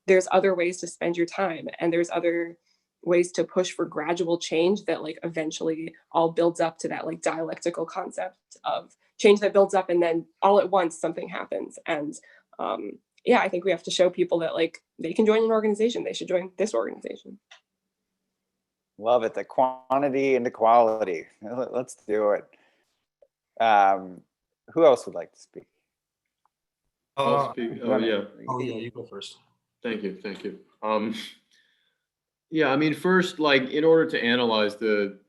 there's other ways to spend your time, and there's other ways to push for gradual change that like eventually all builds up to that like dialectical concept of change that builds up and then all at once something happens. And yeah, I think we have to show people that like they can join an organization. They should join this organization. Love it. The quantity and the quality. Let's do it. Who else would like to speak? I'll speak. Oh, yeah. Oh yeah, you go first. Thank you. Thank you. Yeah, I mean, first, like, in order to analyze the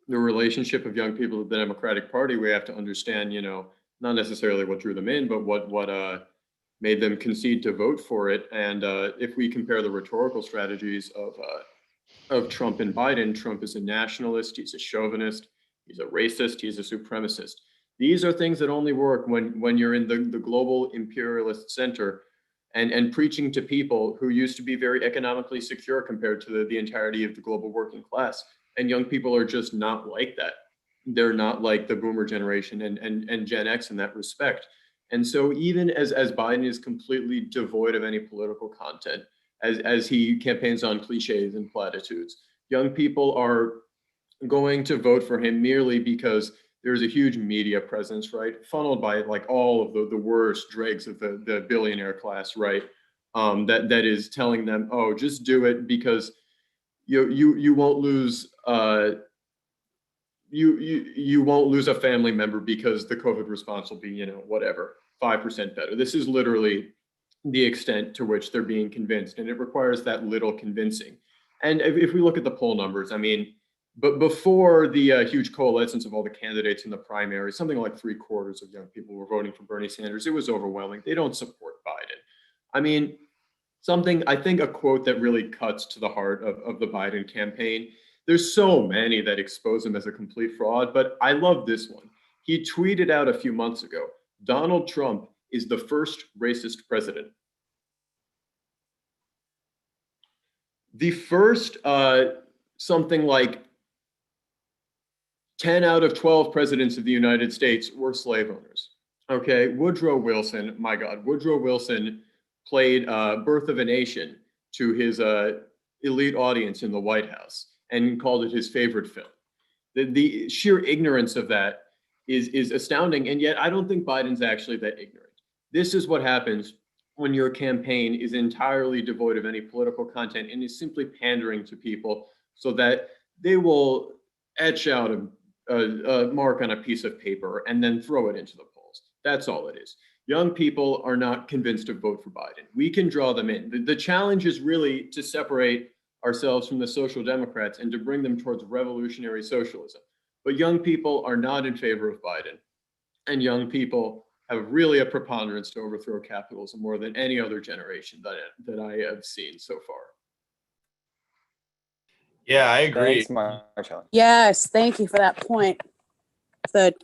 relationship of young people to the Democratic Party, we have to understand, you know, not necessarily what drew them in, but what made them concede to vote for it. And if we compare the rhetorical strategies of Trump and Biden, Trump is a nationalist, he's a chauvinist, he's a racist, he's a supremacist. These are things that only work when you're in the global imperialist center and preaching to people who used to be very economically secure compared to the entirety of the global working class. And young people are just not like that. They're not like the boomer generation and Gen X in that respect. And so even as Biden is completely devoid of any political content, as he campaigns on cliches and platitudes, young people are going to vote for him merely because there's a huge media presence, right? Funneled by like all of the worst dregs of the billionaire class, right? That is telling them, oh, just do it because you won't lose you won't lose a family member because the COVID response will be, you know, whatever, 5% better. This is literally the extent to which they're being convinced, and it requires that little convincing. And if we look at the poll numbers, I mean, but before the huge coalescence of all the candidates in the primary, something like 3/4 of young people were voting for Bernie Sanders. It was overwhelming. They don't support Biden. I mean, I think a quote that really cuts to the heart of the Biden campaign. There's so many that expose him as a complete fraud, but I love this one. He tweeted out a few months ago, Donald Trump is the first racist president. The first something like 10 out of 12 presidents of the United States were slave owners. Okay, Woodrow Wilson, my God, Woodrow Wilson played Birth of a Nation to his elite audience in the White House and called it his favorite film. The sheer ignorance of that is astounding, and yet I don't think Biden's actually that ignorant. This is what happens when your campaign is entirely devoid of any political content and is simply pandering to people so that they will etch out a mark on a piece of paper and then throw it into the polls. That's all it is. Young people are not convinced to vote for Biden. We can draw them in. The challenge is really to separate ourselves from the social democrats and to bring them towards revolutionary socialism. But young people are not in favor of Biden. And young people have really a preponderance to overthrow capitalism more than any other generation that I have seen so far. Yeah, I agree. Thanks, Marshall. Yes, thank you for that point. The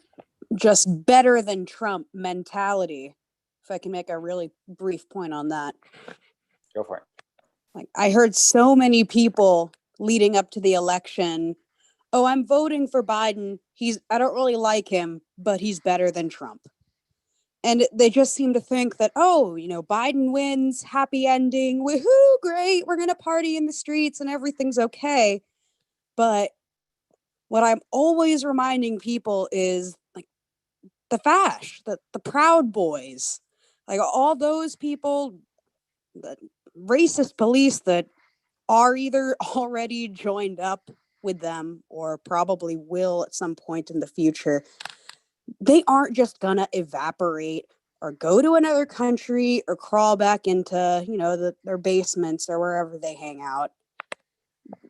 just better than Trump mentality. If I can make a really brief point on that. Go for it. Like, I heard so many people leading up to the election, oh, I'm voting for Biden. I don't really like him, but he's better than Trump. And they just seem to think that, oh, you know, Biden wins, happy ending, woohoo, great, we're going to party in the streets and everything's okay. But what I'm always reminding people is like the fash, the Proud Boys, like all those people, the racist police that are either already joined up with them or probably will at some point in the future. They aren't just gonna evaporate or go to another country or crawl back into, you know, their basements or wherever they hang out.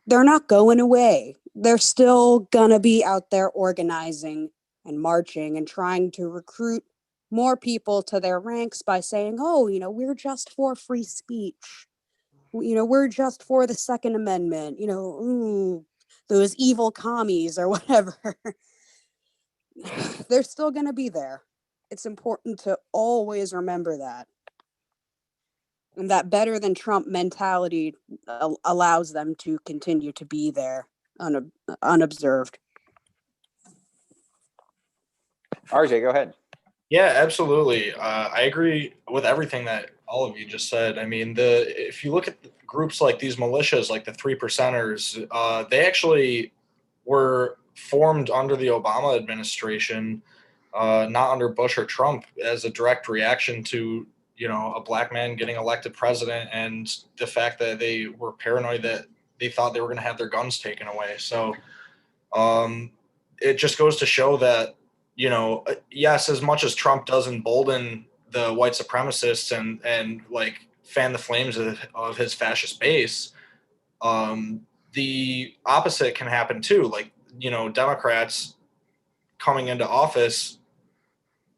They're not going away. They're still gonna be out there organizing and marching and trying to recruit more people to their ranks by saying, oh, you know, we're just for free speech. You know, we're just for the Second Amendment, you know, ooh, those evil commies or whatever. They're still going to be there. It's important to always remember that. And that better than Trump mentality allows them to continue to be there unobserved. RJ, go ahead. Yeah, absolutely. I agree with everything that all of you just said. I mean, if you look at groups like these militias, like the 3%ers, they actually were formed under the Obama administration, not under Bush or Trump, as a direct reaction to, you know, a black man getting elected president and the fact that they were paranoid that they thought they were going to have their guns taken away. So it just goes to show that, you know, yes, as much as Trump does embolden the white supremacists and like fan the flames of his fascist base, the opposite can happen too. Like, you know, Democrats coming into office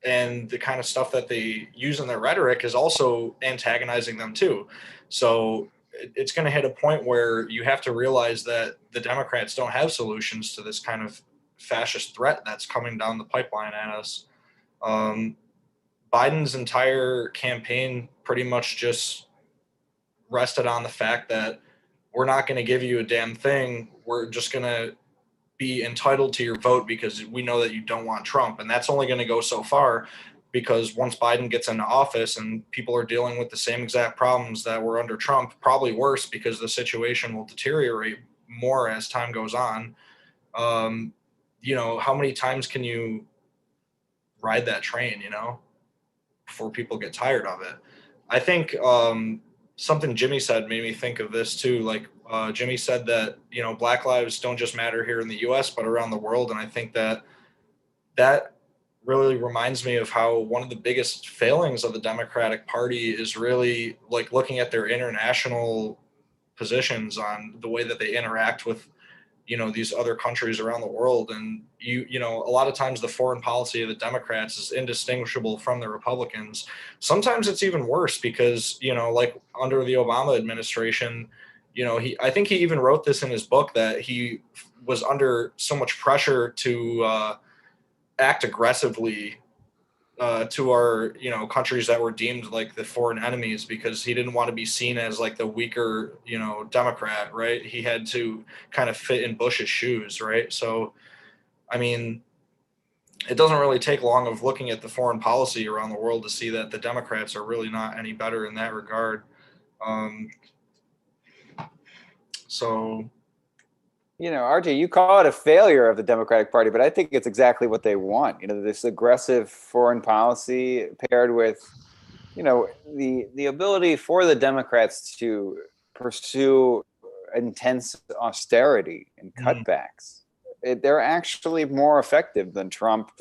and the kind of stuff that they use in their rhetoric is also antagonizing them too. So it's going to hit a point where you have to realize that the Democrats don't have solutions to this kind of fascist threat that's coming down the pipeline at us. Biden's entire campaign pretty much just rested on the fact that we're not going to give you a damn thing. We're just going to be entitled to your vote because we know that you don't want Trump. And that's only going to go so far, because once Biden gets into office and people are dealing with the same exact problems that were under Trump, probably worse, because the situation will deteriorate more as time goes on. You know, how many times can you ride that train, you know, before people get tired of it? I think something Jimmy said made me think of this too. Like Jimmy said that, you know, Black lives don't just matter here in the US, but around the world. And I think that really reminds me of how one of the biggest failings of the Democratic Party is really like looking at their international positions on the way that they interact with, you know, these other countries around the world. And you know, a lot of times the foreign policy of the Democrats is indistinguishable from the Republicans. Sometimes it's even worse because, you know, like under the Obama administration, you know, I think he even wrote this in his book that he was under so much pressure to act aggressively to our, you know, countries that were deemed like the foreign enemies, because he didn't want to be seen as like the weaker, you know, Democrat, right? He had to kind of fit in Bush's shoes, right? So, I mean, it doesn't really take long of looking at the foreign policy around the world to see that the Democrats are really not any better in that regard. So, you know, RJ, you call it a failure of the Democratic Party, but I think it's exactly what they want. You know, this aggressive foreign policy paired with, you know, the ability for the Democrats to pursue intense austerity and cutbacks. They're actually more effective than Trump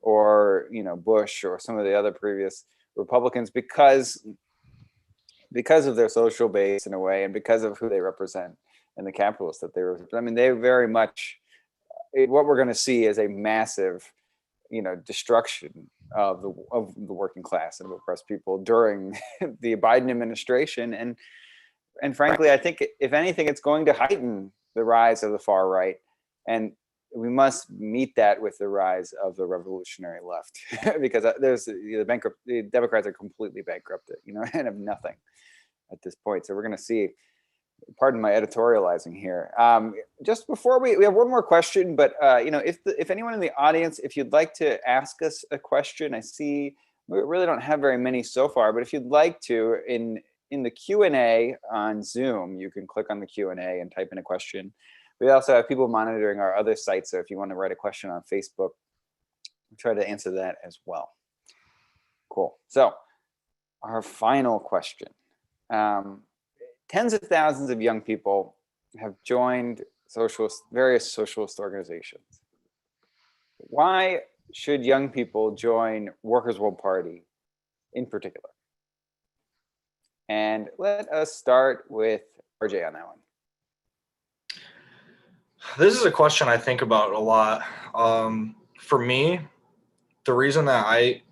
or, you know, Bush or some of the other previous Republicans because of their social base in a way and because of who they represent and the capitalists that they were. I mean, they very much, what we're going to see is a massive, you know, destruction of the working class and oppressed people during the Biden administration. And frankly, I think if anything, it's going to heighten the rise of the far right. And we must meet that with the rise of the revolutionary left, because there's the Democrats are completely bankrupted, you know, and have nothing at this point. So we're going to see. Pardon my editorializing here. Just before we have one more question, but you know, if anyone in the audience, if you'd like to ask us a question, I see we really don't have very many so far, but if you'd like to, in the Q&A on Zoom, you can click on the Q&A and type in a question. We also have people monitoring our other sites, so if you want to write a question on Facebook, we'll try to answer that as well. Cool. So our final question. Tens of thousands of young people have joined various socialist organizations. Why should young people join Workers' World Party in particular? And let us start with RJ on that one. This is a question I think about a lot. For me, the reason that I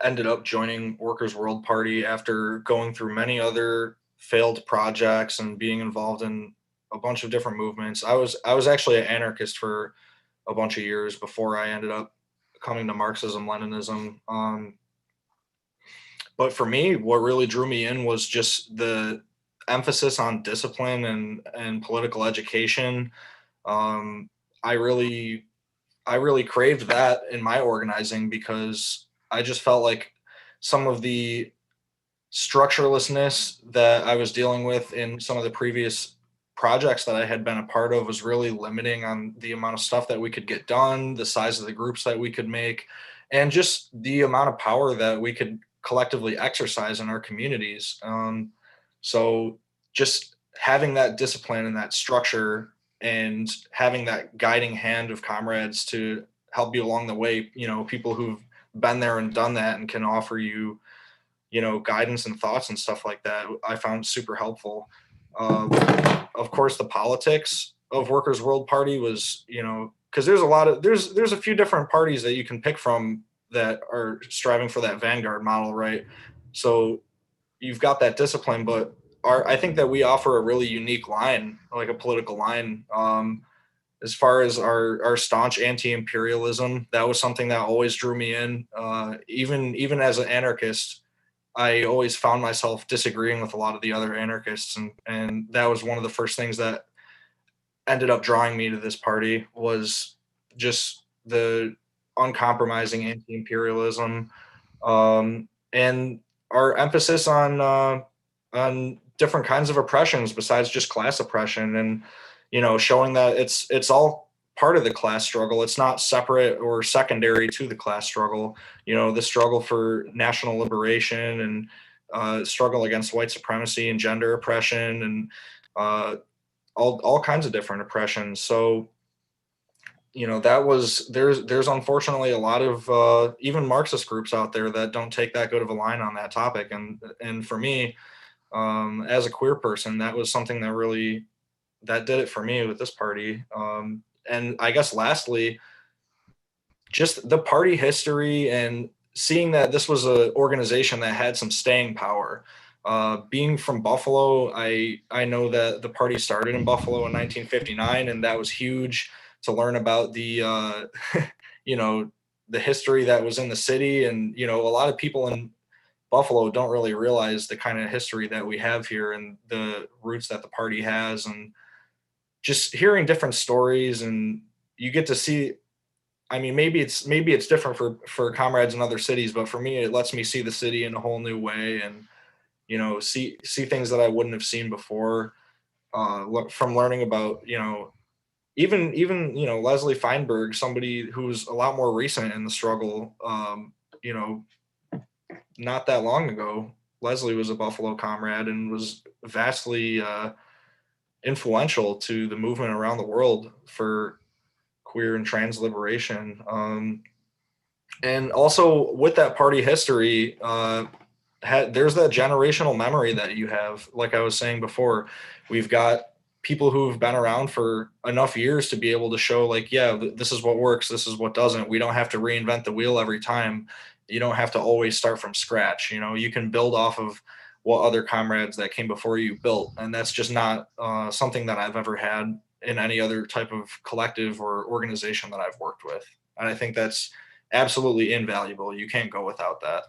ended up joining Workers' World Party after going through many other failed projects and being involved in a bunch of different movements. I was actually an anarchist for a bunch of years before I ended up coming to Marxism-Leninism. But for me, what really drew me in was just the emphasis on discipline and political education. I really I really craved that in my organizing, because I just felt like some of the structurelessness that I was dealing with in some of the previous projects that I had been a part of was really limiting on the amount of stuff that we could get done, the size of the groups that we could make, and just the amount of power that we could collectively exercise in our communities. So just having that discipline and that structure and having that guiding hand of comrades to help you along the way, people who've been there and done that and can offer you, guidance and thoughts and stuff like that, I found super helpful. Of course, the politics of Workers' World Party was, because there's a few different parties that you can pick from that are striving for that vanguard model, right? So you've got that discipline, but I think that we offer a really unique line, like a political line. As far as our staunch anti-imperialism, that was something that always drew me in. Even as an anarchist, I always found myself disagreeing with a lot of the other anarchists, and that was one of the first things that ended up drawing me to this party, was just the uncompromising anti-imperialism, and our emphasis on different kinds of oppressions besides just class oppression, and showing that it's all part of the class struggle. It's not separate or secondary to the class struggle. The struggle for national liberation and struggle against white supremacy and gender oppression and all kinds of different oppressions. So there's unfortunately a lot of even Marxist groups out there that don't take that good of a line on that topic, and for me, as a queer person, that was something that did it for me with this party. And I guess lastly, just the party history and seeing that this was an organization that had some staying power. Being from Buffalo, I know that the party started in Buffalo in 1959, and that was huge to learn about the the history that was in the city. And a lot of people in Buffalo don't really realize the kind of history that we have here and the roots that the party has, and just hearing different stories, and you get to see. I mean, maybe it's different for comrades in other cities, but for me, it lets me see the city in a whole new way, and see things that I wouldn't have seen before. From learning about even Leslie Feinberg, somebody who's a lot more recent in the struggle. You know, not that long ago, Leslie was a Buffalo comrade and was vastly influential to the movement around the world for queer and trans liberation. And also with that party history, there's that generational memory that you have. Like I was saying before, we've got people who've been around for enough years to be able to show, like, yeah, this is what works, this is what doesn't. We don't have to reinvent the wheel every time. You don't have to always start from scratch. You can build off of what other comrades that came before you built. And that's just not something that I've ever had in any other type of collective or organization that I've worked with. And I think that's absolutely invaluable. You can't go without that.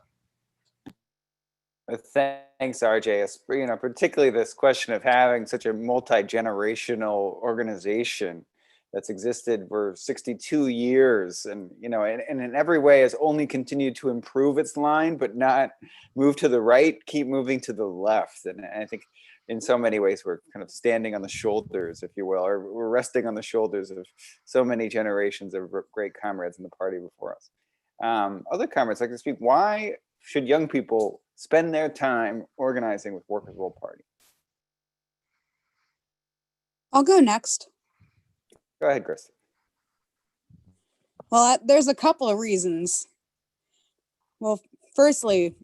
Thanks, RJ. Particularly this question of having such a multi-generational organization that's existed for 62 years, and in every way has only continued to improve its line, but not move to the right, keep moving to the left. And I think in so many ways we're kind of standing on the shoulders, if you will, or we're resting on the shoulders of so many generations of great comrades in the party before us. Other comrades like to speak. Why should young people spend their time organizing with Workers' World Party? I'll go next. Go ahead, Chris. Well, there's a couple of reasons. Well, firstly,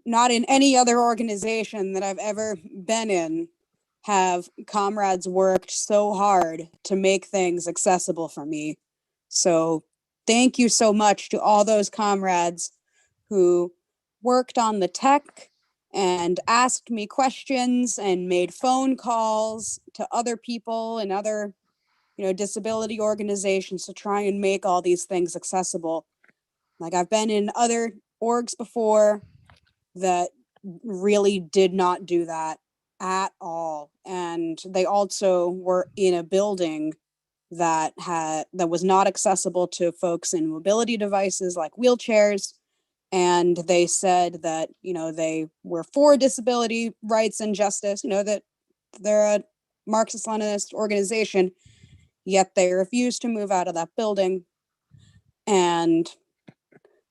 not in any other organization that I've ever been in have comrades worked so hard to make things accessible for me. So thank you so much to all those comrades who worked on the tech and asked me questions and made phone calls to other people and other disability organizations to try and make all these things accessible. Like, I've been in other orgs before that really did not do that at all. And they also were in a building that was not accessible to folks in mobility devices like wheelchairs. And they said that, they were for disability rights and justice, that they're a Marxist-Leninist organization, yet they refused to move out of that building. And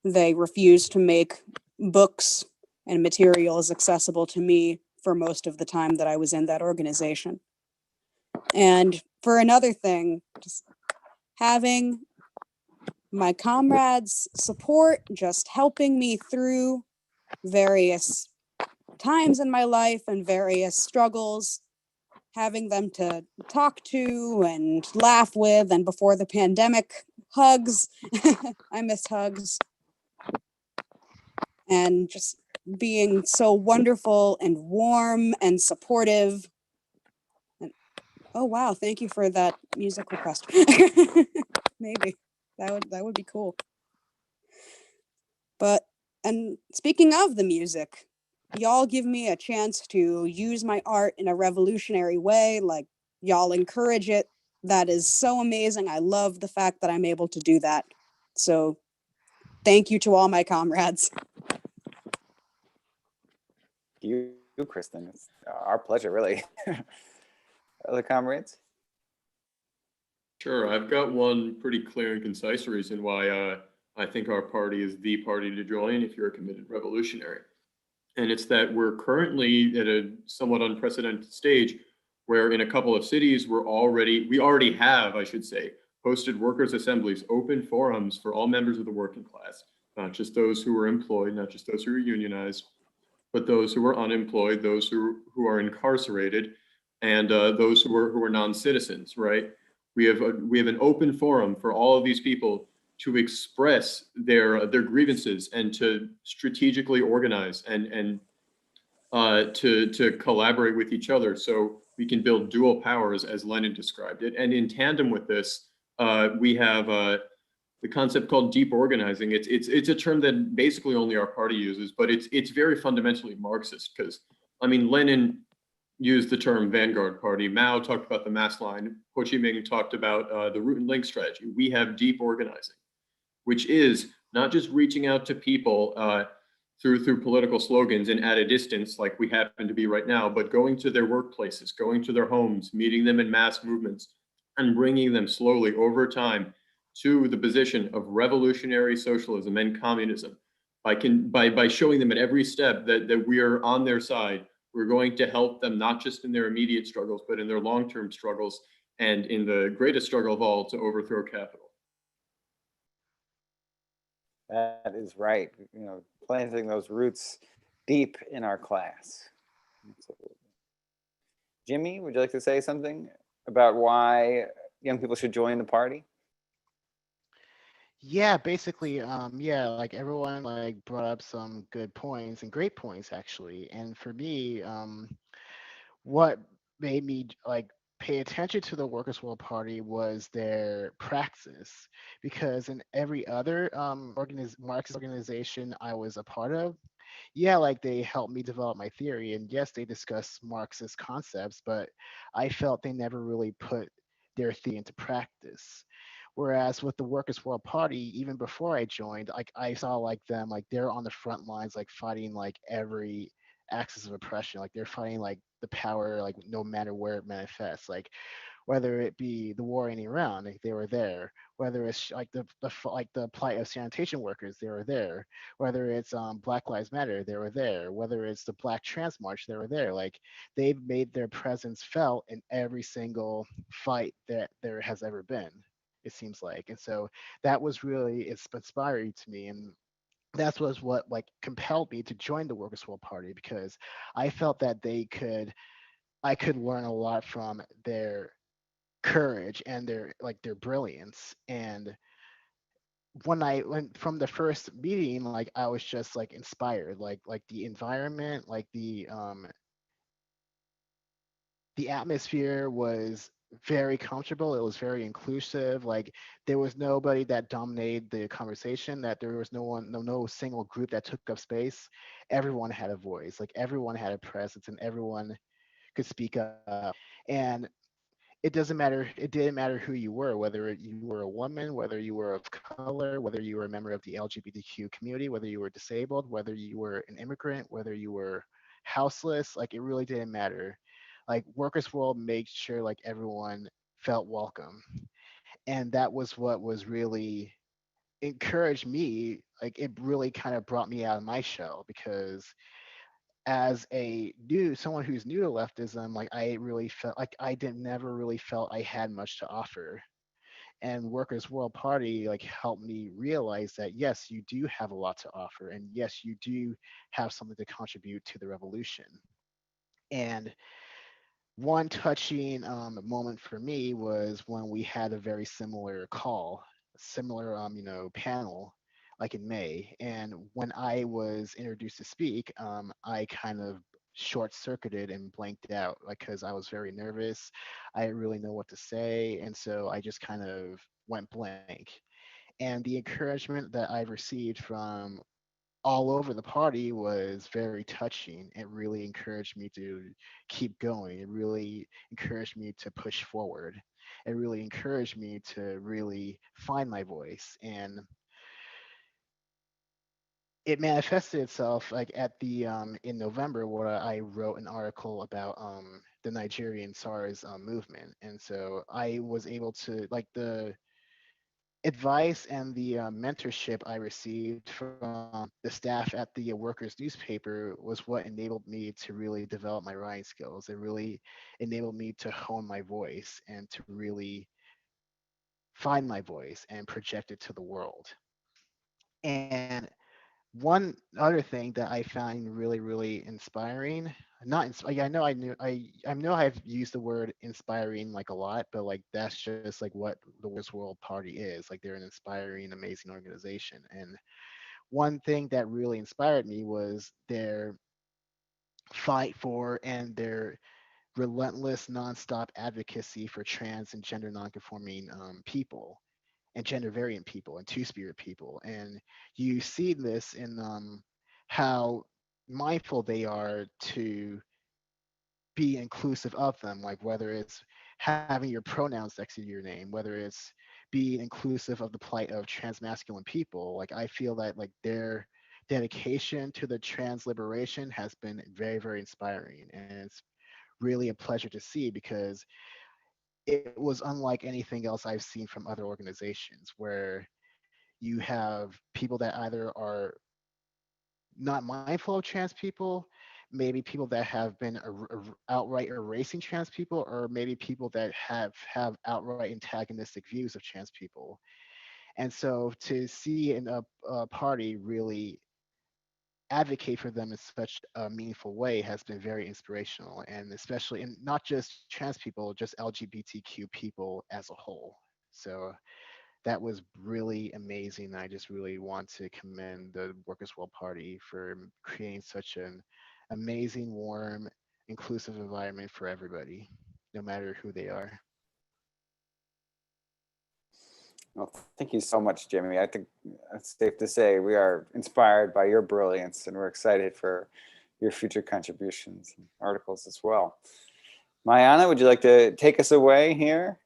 they refused to make books and materials accessible to me for most of the time that I was in that organization. And for another thing, just having my comrades' support, just helping me through various times in my life and various struggles, having them to talk to and laugh with, and before the pandemic, hugs. I miss hugs. And just being so wonderful and warm and supportive. And, oh wow, thank you for that music request. Maybe that would be cool. And speaking of the music, y'all give me a chance to use my art in a revolutionary way. Like, y'all encourage it. That is so amazing. I love the fact that I'm able to do that. So thank you to all my comrades. You, Kristen. It's our pleasure, really. Other comrades? Sure, I've got one pretty clear and concise reason why I think our party is the party to join if you're a committed revolutionary. And it's that we're currently at a somewhat unprecedented stage where in a couple of cities, we already have, I should say, hosted workers' assemblies, open forums for all members of the working class, not just those who were employed, not just those who were unionized, but those who were unemployed, those who are incarcerated, and those who are non-citizens, right? We have an open forum for all of these people to express their grievances and to strategically organize and to collaborate with each other so we can build dual powers as Lenin described it. And in tandem with this, we have the concept called deep organizing. It's a term that basically only our party uses, but it's very fundamentally Marxist because, I mean, Lenin used the term vanguard party. Mao talked about the mass line. Ho Chi Minh talked about the root and link strategy. We have deep organizing, which is not just reaching out to people through political slogans and at a distance like we happen to be right now, but going to their workplaces, going to their homes, meeting them in mass movements, and bringing them slowly over time to the position of revolutionary socialism and communism by showing them at every step that we are on their side. We're going to help them not just in their immediate struggles, but in their long-term struggles and in the greatest struggle of all, to overthrow capital. That is right. Planting those roots deep in our class. Absolutely. Jimmy, would you like to say something about why young people should join the party? Yeah, basically, yeah, like everyone like brought up some good points and great points actually. And for me, what made me like pay attention to the Workers' World Party was their praxis, because in every other Marxist organization I was a part of, yeah, like they helped me develop my theory, and yes, they discussed Marxist concepts, but I felt they never really put their theory into practice. Whereas with the Workers' World Party, even before I joined, like I saw like them, like they're on the front lines, like fighting like every axis of oppression. Like they're fighting like the power, like no matter where it manifests. Like whether it be the war in Iran, like they were there. Whether it's like the plight of sanitation workers, they were there. Whether it's Black Lives Matter, they were there. Whether it's the Black Trans March, they were there. Like they've made their presence felt in every single fight that there has ever been, it seems like. And so that was really, it's inspiring to me. And that was what like compelled me to join the Workers' World Party, because I felt that I could learn a lot from their courage and their brilliance. And when I went from the first meeting, like I was just like inspired, like the environment, like the atmosphere was very comfortable. It was very inclusive. Like there was nobody that dominated the conversation, that there was no single group that took up space. Everyone had a voice, like everyone had a presence, and everyone could speak up. And it doesn't matter. It didn't matter who you were, whether you were a woman, whether you were of color, whether you were a member of the LGBTQ community, whether you were disabled, whether you were an immigrant, whether you were houseless. Like it really didn't matter. Like Workers World made sure like everyone felt welcome, and that was what was really encouraged me. Like it really kind of brought me out of my shell because as a new someone who's new to leftism, like I really felt like I didn't never really felt I had much to offer. And Workers World Party like helped me realize that yes, you do have a lot to offer, and yes, you do have something to contribute to the revolution. And one touching moment for me was when we had a very similar call, similar panel, like in May. And when I was introduced to speak, I kind of short circuited and blanked out, like because I was very nervous. I didn't really know what to say, and so I just kind of went blank. And the encouragement that I received from all over the party was very touching. It really encouraged me to keep going. It really encouraged me to push forward. It really encouraged me to really find my voice. And it manifested itself like at the in November where I wrote an article about the Nigerian SARS movement. And so I was able to like the advice and the mentorship I received from the staff at the workers newspaper was what enabled me to really develop my writing skills. It really enabled me to hone my voice and to really find my voice and project it to the world. And one other thing that I found really, really inspiring, not insp- I know I know I've used the word inspiring like a lot, but like that's just like what the Workers World Party is. Like they're an inspiring, amazing organization. And one thing that really inspired me was their fight for and their relentless, nonstop advocacy for trans and gender nonconforming people and gender variant people and two-spirit people. And you see this in how mindful they are to be inclusive of them, like whether it's having your pronouns next to your name, whether it's being inclusive of the plight of transmasculine people. Like I feel that like their dedication to the trans liberation has been very, very inspiring. And it's really a pleasure to see because it was unlike anything else I've seen from other organizations where you have people that either are not mindful of trans people, maybe people that have been outright erasing trans people, or maybe people that have outright antagonistic views of trans people. And so to see a party really advocate for them in such a meaningful way has been very inspirational, and especially in not just trans people, just LGBTQ people as a whole. So that was really amazing. I just really want to commend the Workers' World Party for creating such an amazing, warm, inclusive environment for everybody, no matter who they are. Well, thank you so much, Jimmy. I think it's safe to say we are inspired by your brilliance, and we're excited for your future contributions and articles as well. Mayana, would you like to take us away here?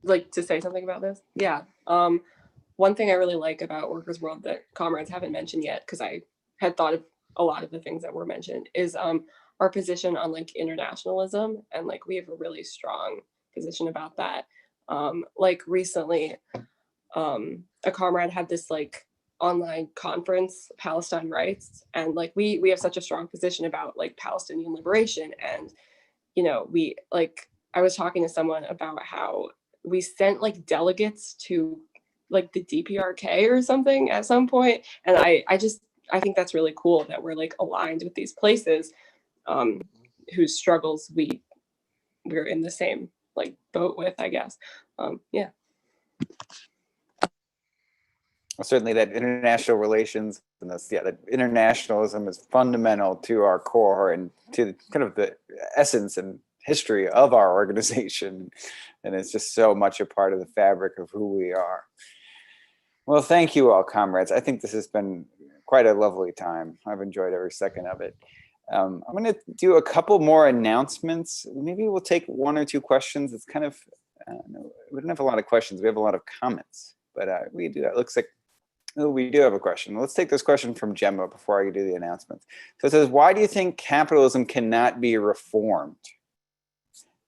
Like to say something about this? Yeah. One thing I really like about Workers World that comrades haven't mentioned yet, because I had thought of a lot of the things that were mentioned, is our position on like internationalism, and like we have a really strong position about that. Like recently, a comrade had this like online conference, Palestine rights, and like we have such a strong position about like Palestinian liberation. And we like, I was talking to someone about how we sent like delegates to like the DPRK or something at some point, and I think that's really cool that we're like aligned with these places whose struggles we're in the same like boat with, I guess. Yeah. Well, certainly that international relations and that internationalism is fundamental to our core and to kind of the essence and history of our organization. And it's just so much a part of the fabric of who we are. Well, thank you all, comrades. I think this has been quite a lovely time. I've enjoyed every second of it. I'm going to do a couple more announcements. Maybe we'll take one or two questions. It's kind of, no, we don't have a lot of questions. We have a lot of comments, but we do. It looks like we do have a question. Let's take this question from Gemma before I do the announcements. So it says, why do you think capitalism cannot be reformed?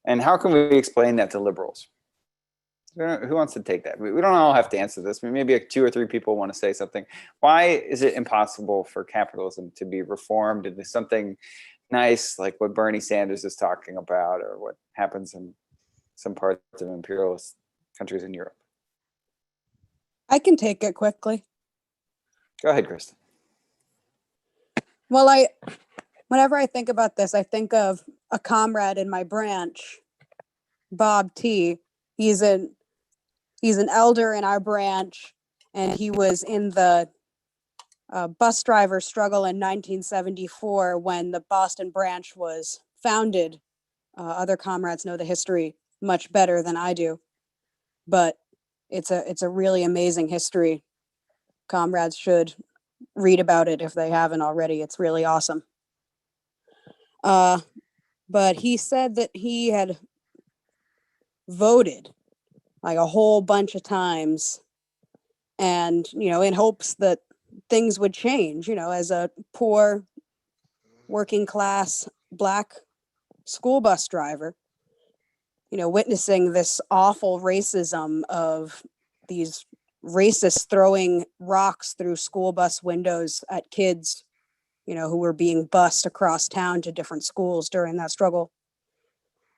And how can we explain that to liberals? Who wants to take that? We don't all have to answer this. Maybe 2 or 3 people want to say something. Why is it impossible for capitalism to be reformed into something nice, like what Bernie Sanders is talking about, or what happens in some parts of imperialist countries in Europe? I can take it quickly. Go ahead, Kristen. Well, whenever I think about this, I think of a comrade in my branch, Bob T. He's an elder in our branch, and he was in the bus driver struggle in 1974 when the Boston branch was founded. Other comrades know the history much better than I do, but it's a really amazing history. Comrades should read about it if they haven't already. It's really awesome. But he said that he had voted like a whole bunch of times, and in hopes that things would change. As a poor working class Black school bus driver, witnessing this awful racism of these racists throwing rocks through school bus windows at kids, who were being bused across town to different schools during that struggle.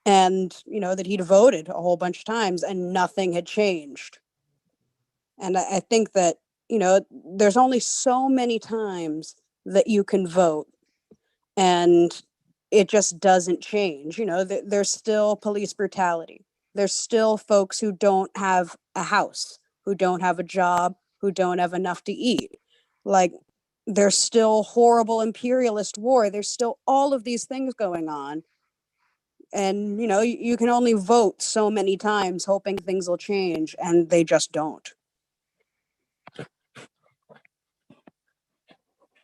And, that he'd voted a whole bunch of times and nothing had changed. And I think that, there's only so many times that you can vote and it just doesn't change. There's still police brutality. There's still folks who don't have a house, who don't have a job, who don't have enough to eat. Like, there's still horrible imperialist war. There's still all of these things going on. And, you can only vote so many times hoping things will change, and they just don't.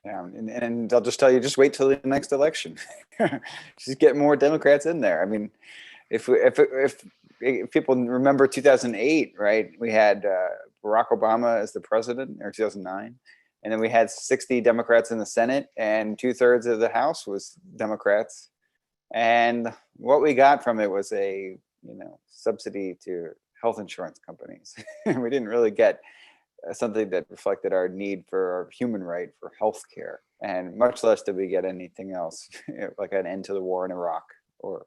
Yeah, and I'll just tell you, just wait till the next election. Just get more Democrats in there. I mean, if people remember 2008, right? We had Barack Obama as the president, or 2009, and then we had 60 Democrats in the Senate, and 2/3 of the House was Democrats. And what we got from it was a subsidy to health insurance companies. We didn't really get something that reflected our need for our human right for health care, and much less did we get anything else, like an end to the war in Iraq or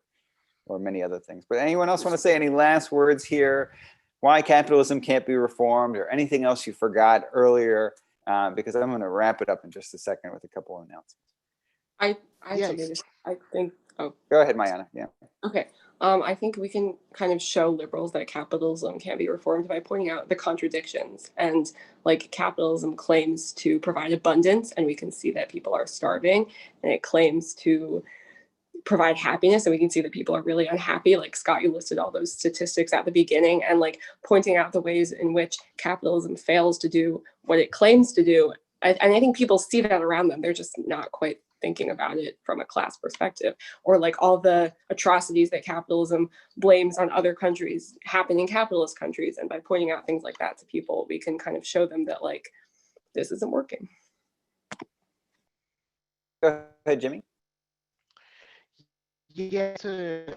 many other things. But anyone else want to say any last words here? Why capitalism can't be reformed, or anything else you forgot earlier? Because I'm going to wrap it up in just a second with a couple of announcements. I think. Oh, go ahead, Mayana. Yeah. Okay. I think we can kind of show liberals that capitalism can be reformed by pointing out the contradictions. And like, capitalism claims to provide abundance, and we can see that people are starving, and it claims to provide happiness, and we can see that people are really unhappy. Like, Scott, you listed all those statistics at the beginning, and like pointing out the ways in which capitalism fails to do what it claims to do. And I think people see that around them. They're just not quite thinking about it from a class perspective, or like all the atrocities that capitalism blames on other countries happen in capitalist countries. And by pointing out things like that to people, we can kind of show them that like, this isn't working. Go ahead, Jimmy. Yeah, to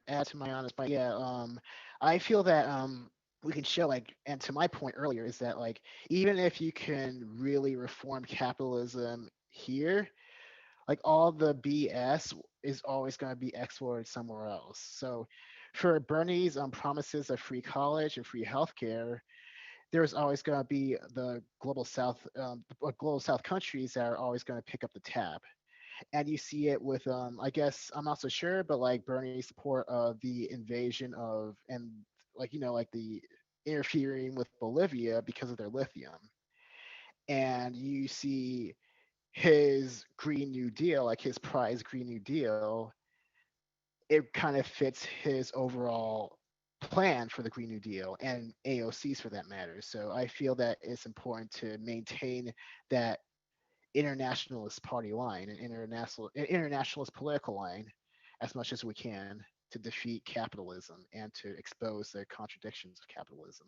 add to my honest point, I feel that we can show, like, and to my point earlier is that, like, even if you can really reform capitalism here, like, all the BS is always going to be exported somewhere else. So for Bernie's promises of free college and free healthcare, there's always going to be the global South countries that are always going to pick up the tab. And you see it with, I guess, I'm not so sure, but like Bernie's support of the invasion of, and like, like the interfering with Bolivia because of their lithium. And you see his Green New Deal, like his prize Green New Deal, it kind of fits his overall plan for the Green New Deal and AOC's for that matter. So I feel that it's important to maintain that internationalist party line, an internationalist political line, as much as we can to defeat capitalism and to expose the contradictions of capitalism.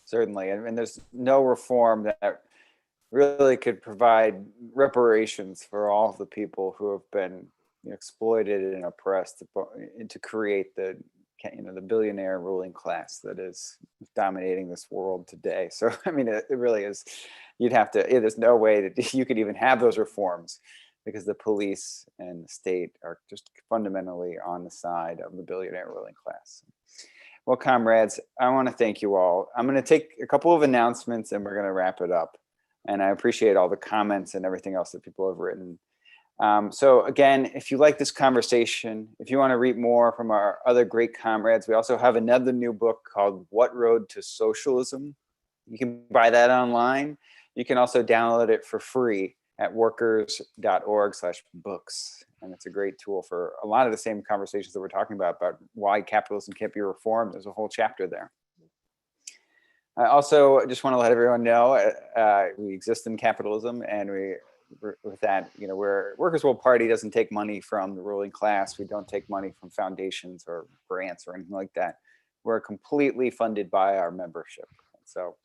Certainly, and there's no reform that really could provide reparations for all of the people who have been exploited and oppressed to create the the billionaire ruling class that is dominating this world today. So I mean, it really is. You'd have to. There's no way that you could even have those reforms because the police and the state are just fundamentally on the side of the billionaire ruling class. Well, comrades, I want to thank you all. I'm going to take a couple of announcements and we're going to wrap it up. And I appreciate all the comments and everything else that people have written. So again, if you like this conversation, if you want to read more from our other great comrades, we also have another new book called What Road to Socialism? You can buy that online. You can also download it for free at workers.org/books. And it's a great tool for a lot of the same conversations that we're talking about why capitalism can't be reformed. There's a whole chapter there. I also just want to let everyone know we exist in capitalism, and with that, we're Workers' World Party doesn't take money from the ruling class. We don't take money from foundations or grants or anything like that. We're completely funded by our membership. So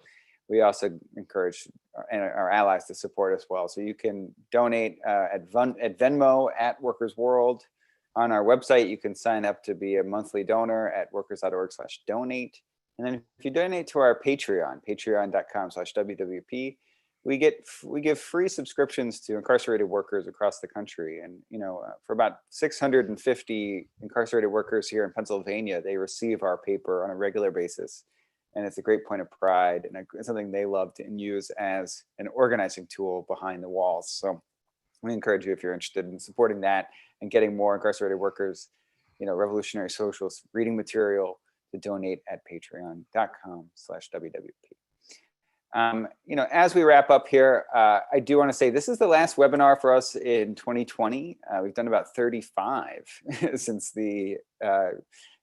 we also encourage our allies to support as well. So you can donate at Venmo at Workers World. On our website, you can sign up to be a monthly donor at workers.org/donate. And then if you donate to our Patreon, patreon.com/WWP, we give free subscriptions to incarcerated workers across the country. And for about 650 incarcerated workers here in Pennsylvania, they receive our paper on a regular basis. And it's a great point of pride and it's something they love to use as an organizing tool behind the walls. So we encourage you, if you're interested in supporting that and getting more incarcerated workers, revolutionary socialist reading material, to donate at patreon.com/WWP. As we wrap up here, I do want to say this is the last webinar for us in 2020. We've done about 35 since the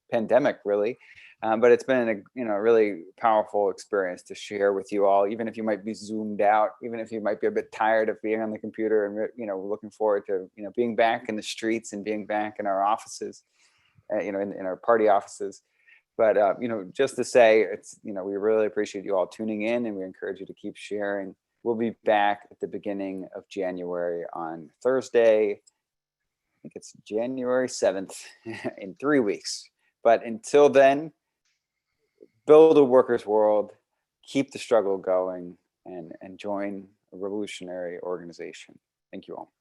pandemic, really. But it's been a really powerful experience to share with you all, even if you might be zoomed out, even if you might be a bit tired of being on the computer, and we're looking forward to being back in the streets and being back in our offices, in our party offices. But just to say, it's we really appreciate you all tuning in, and we encourage you to keep sharing. We'll be back at the beginning of January on Thursday. I think it's January 7th in 3 weeks. But until then, build a workers' world, keep the struggle going, and join a revolutionary organization. Thank you all.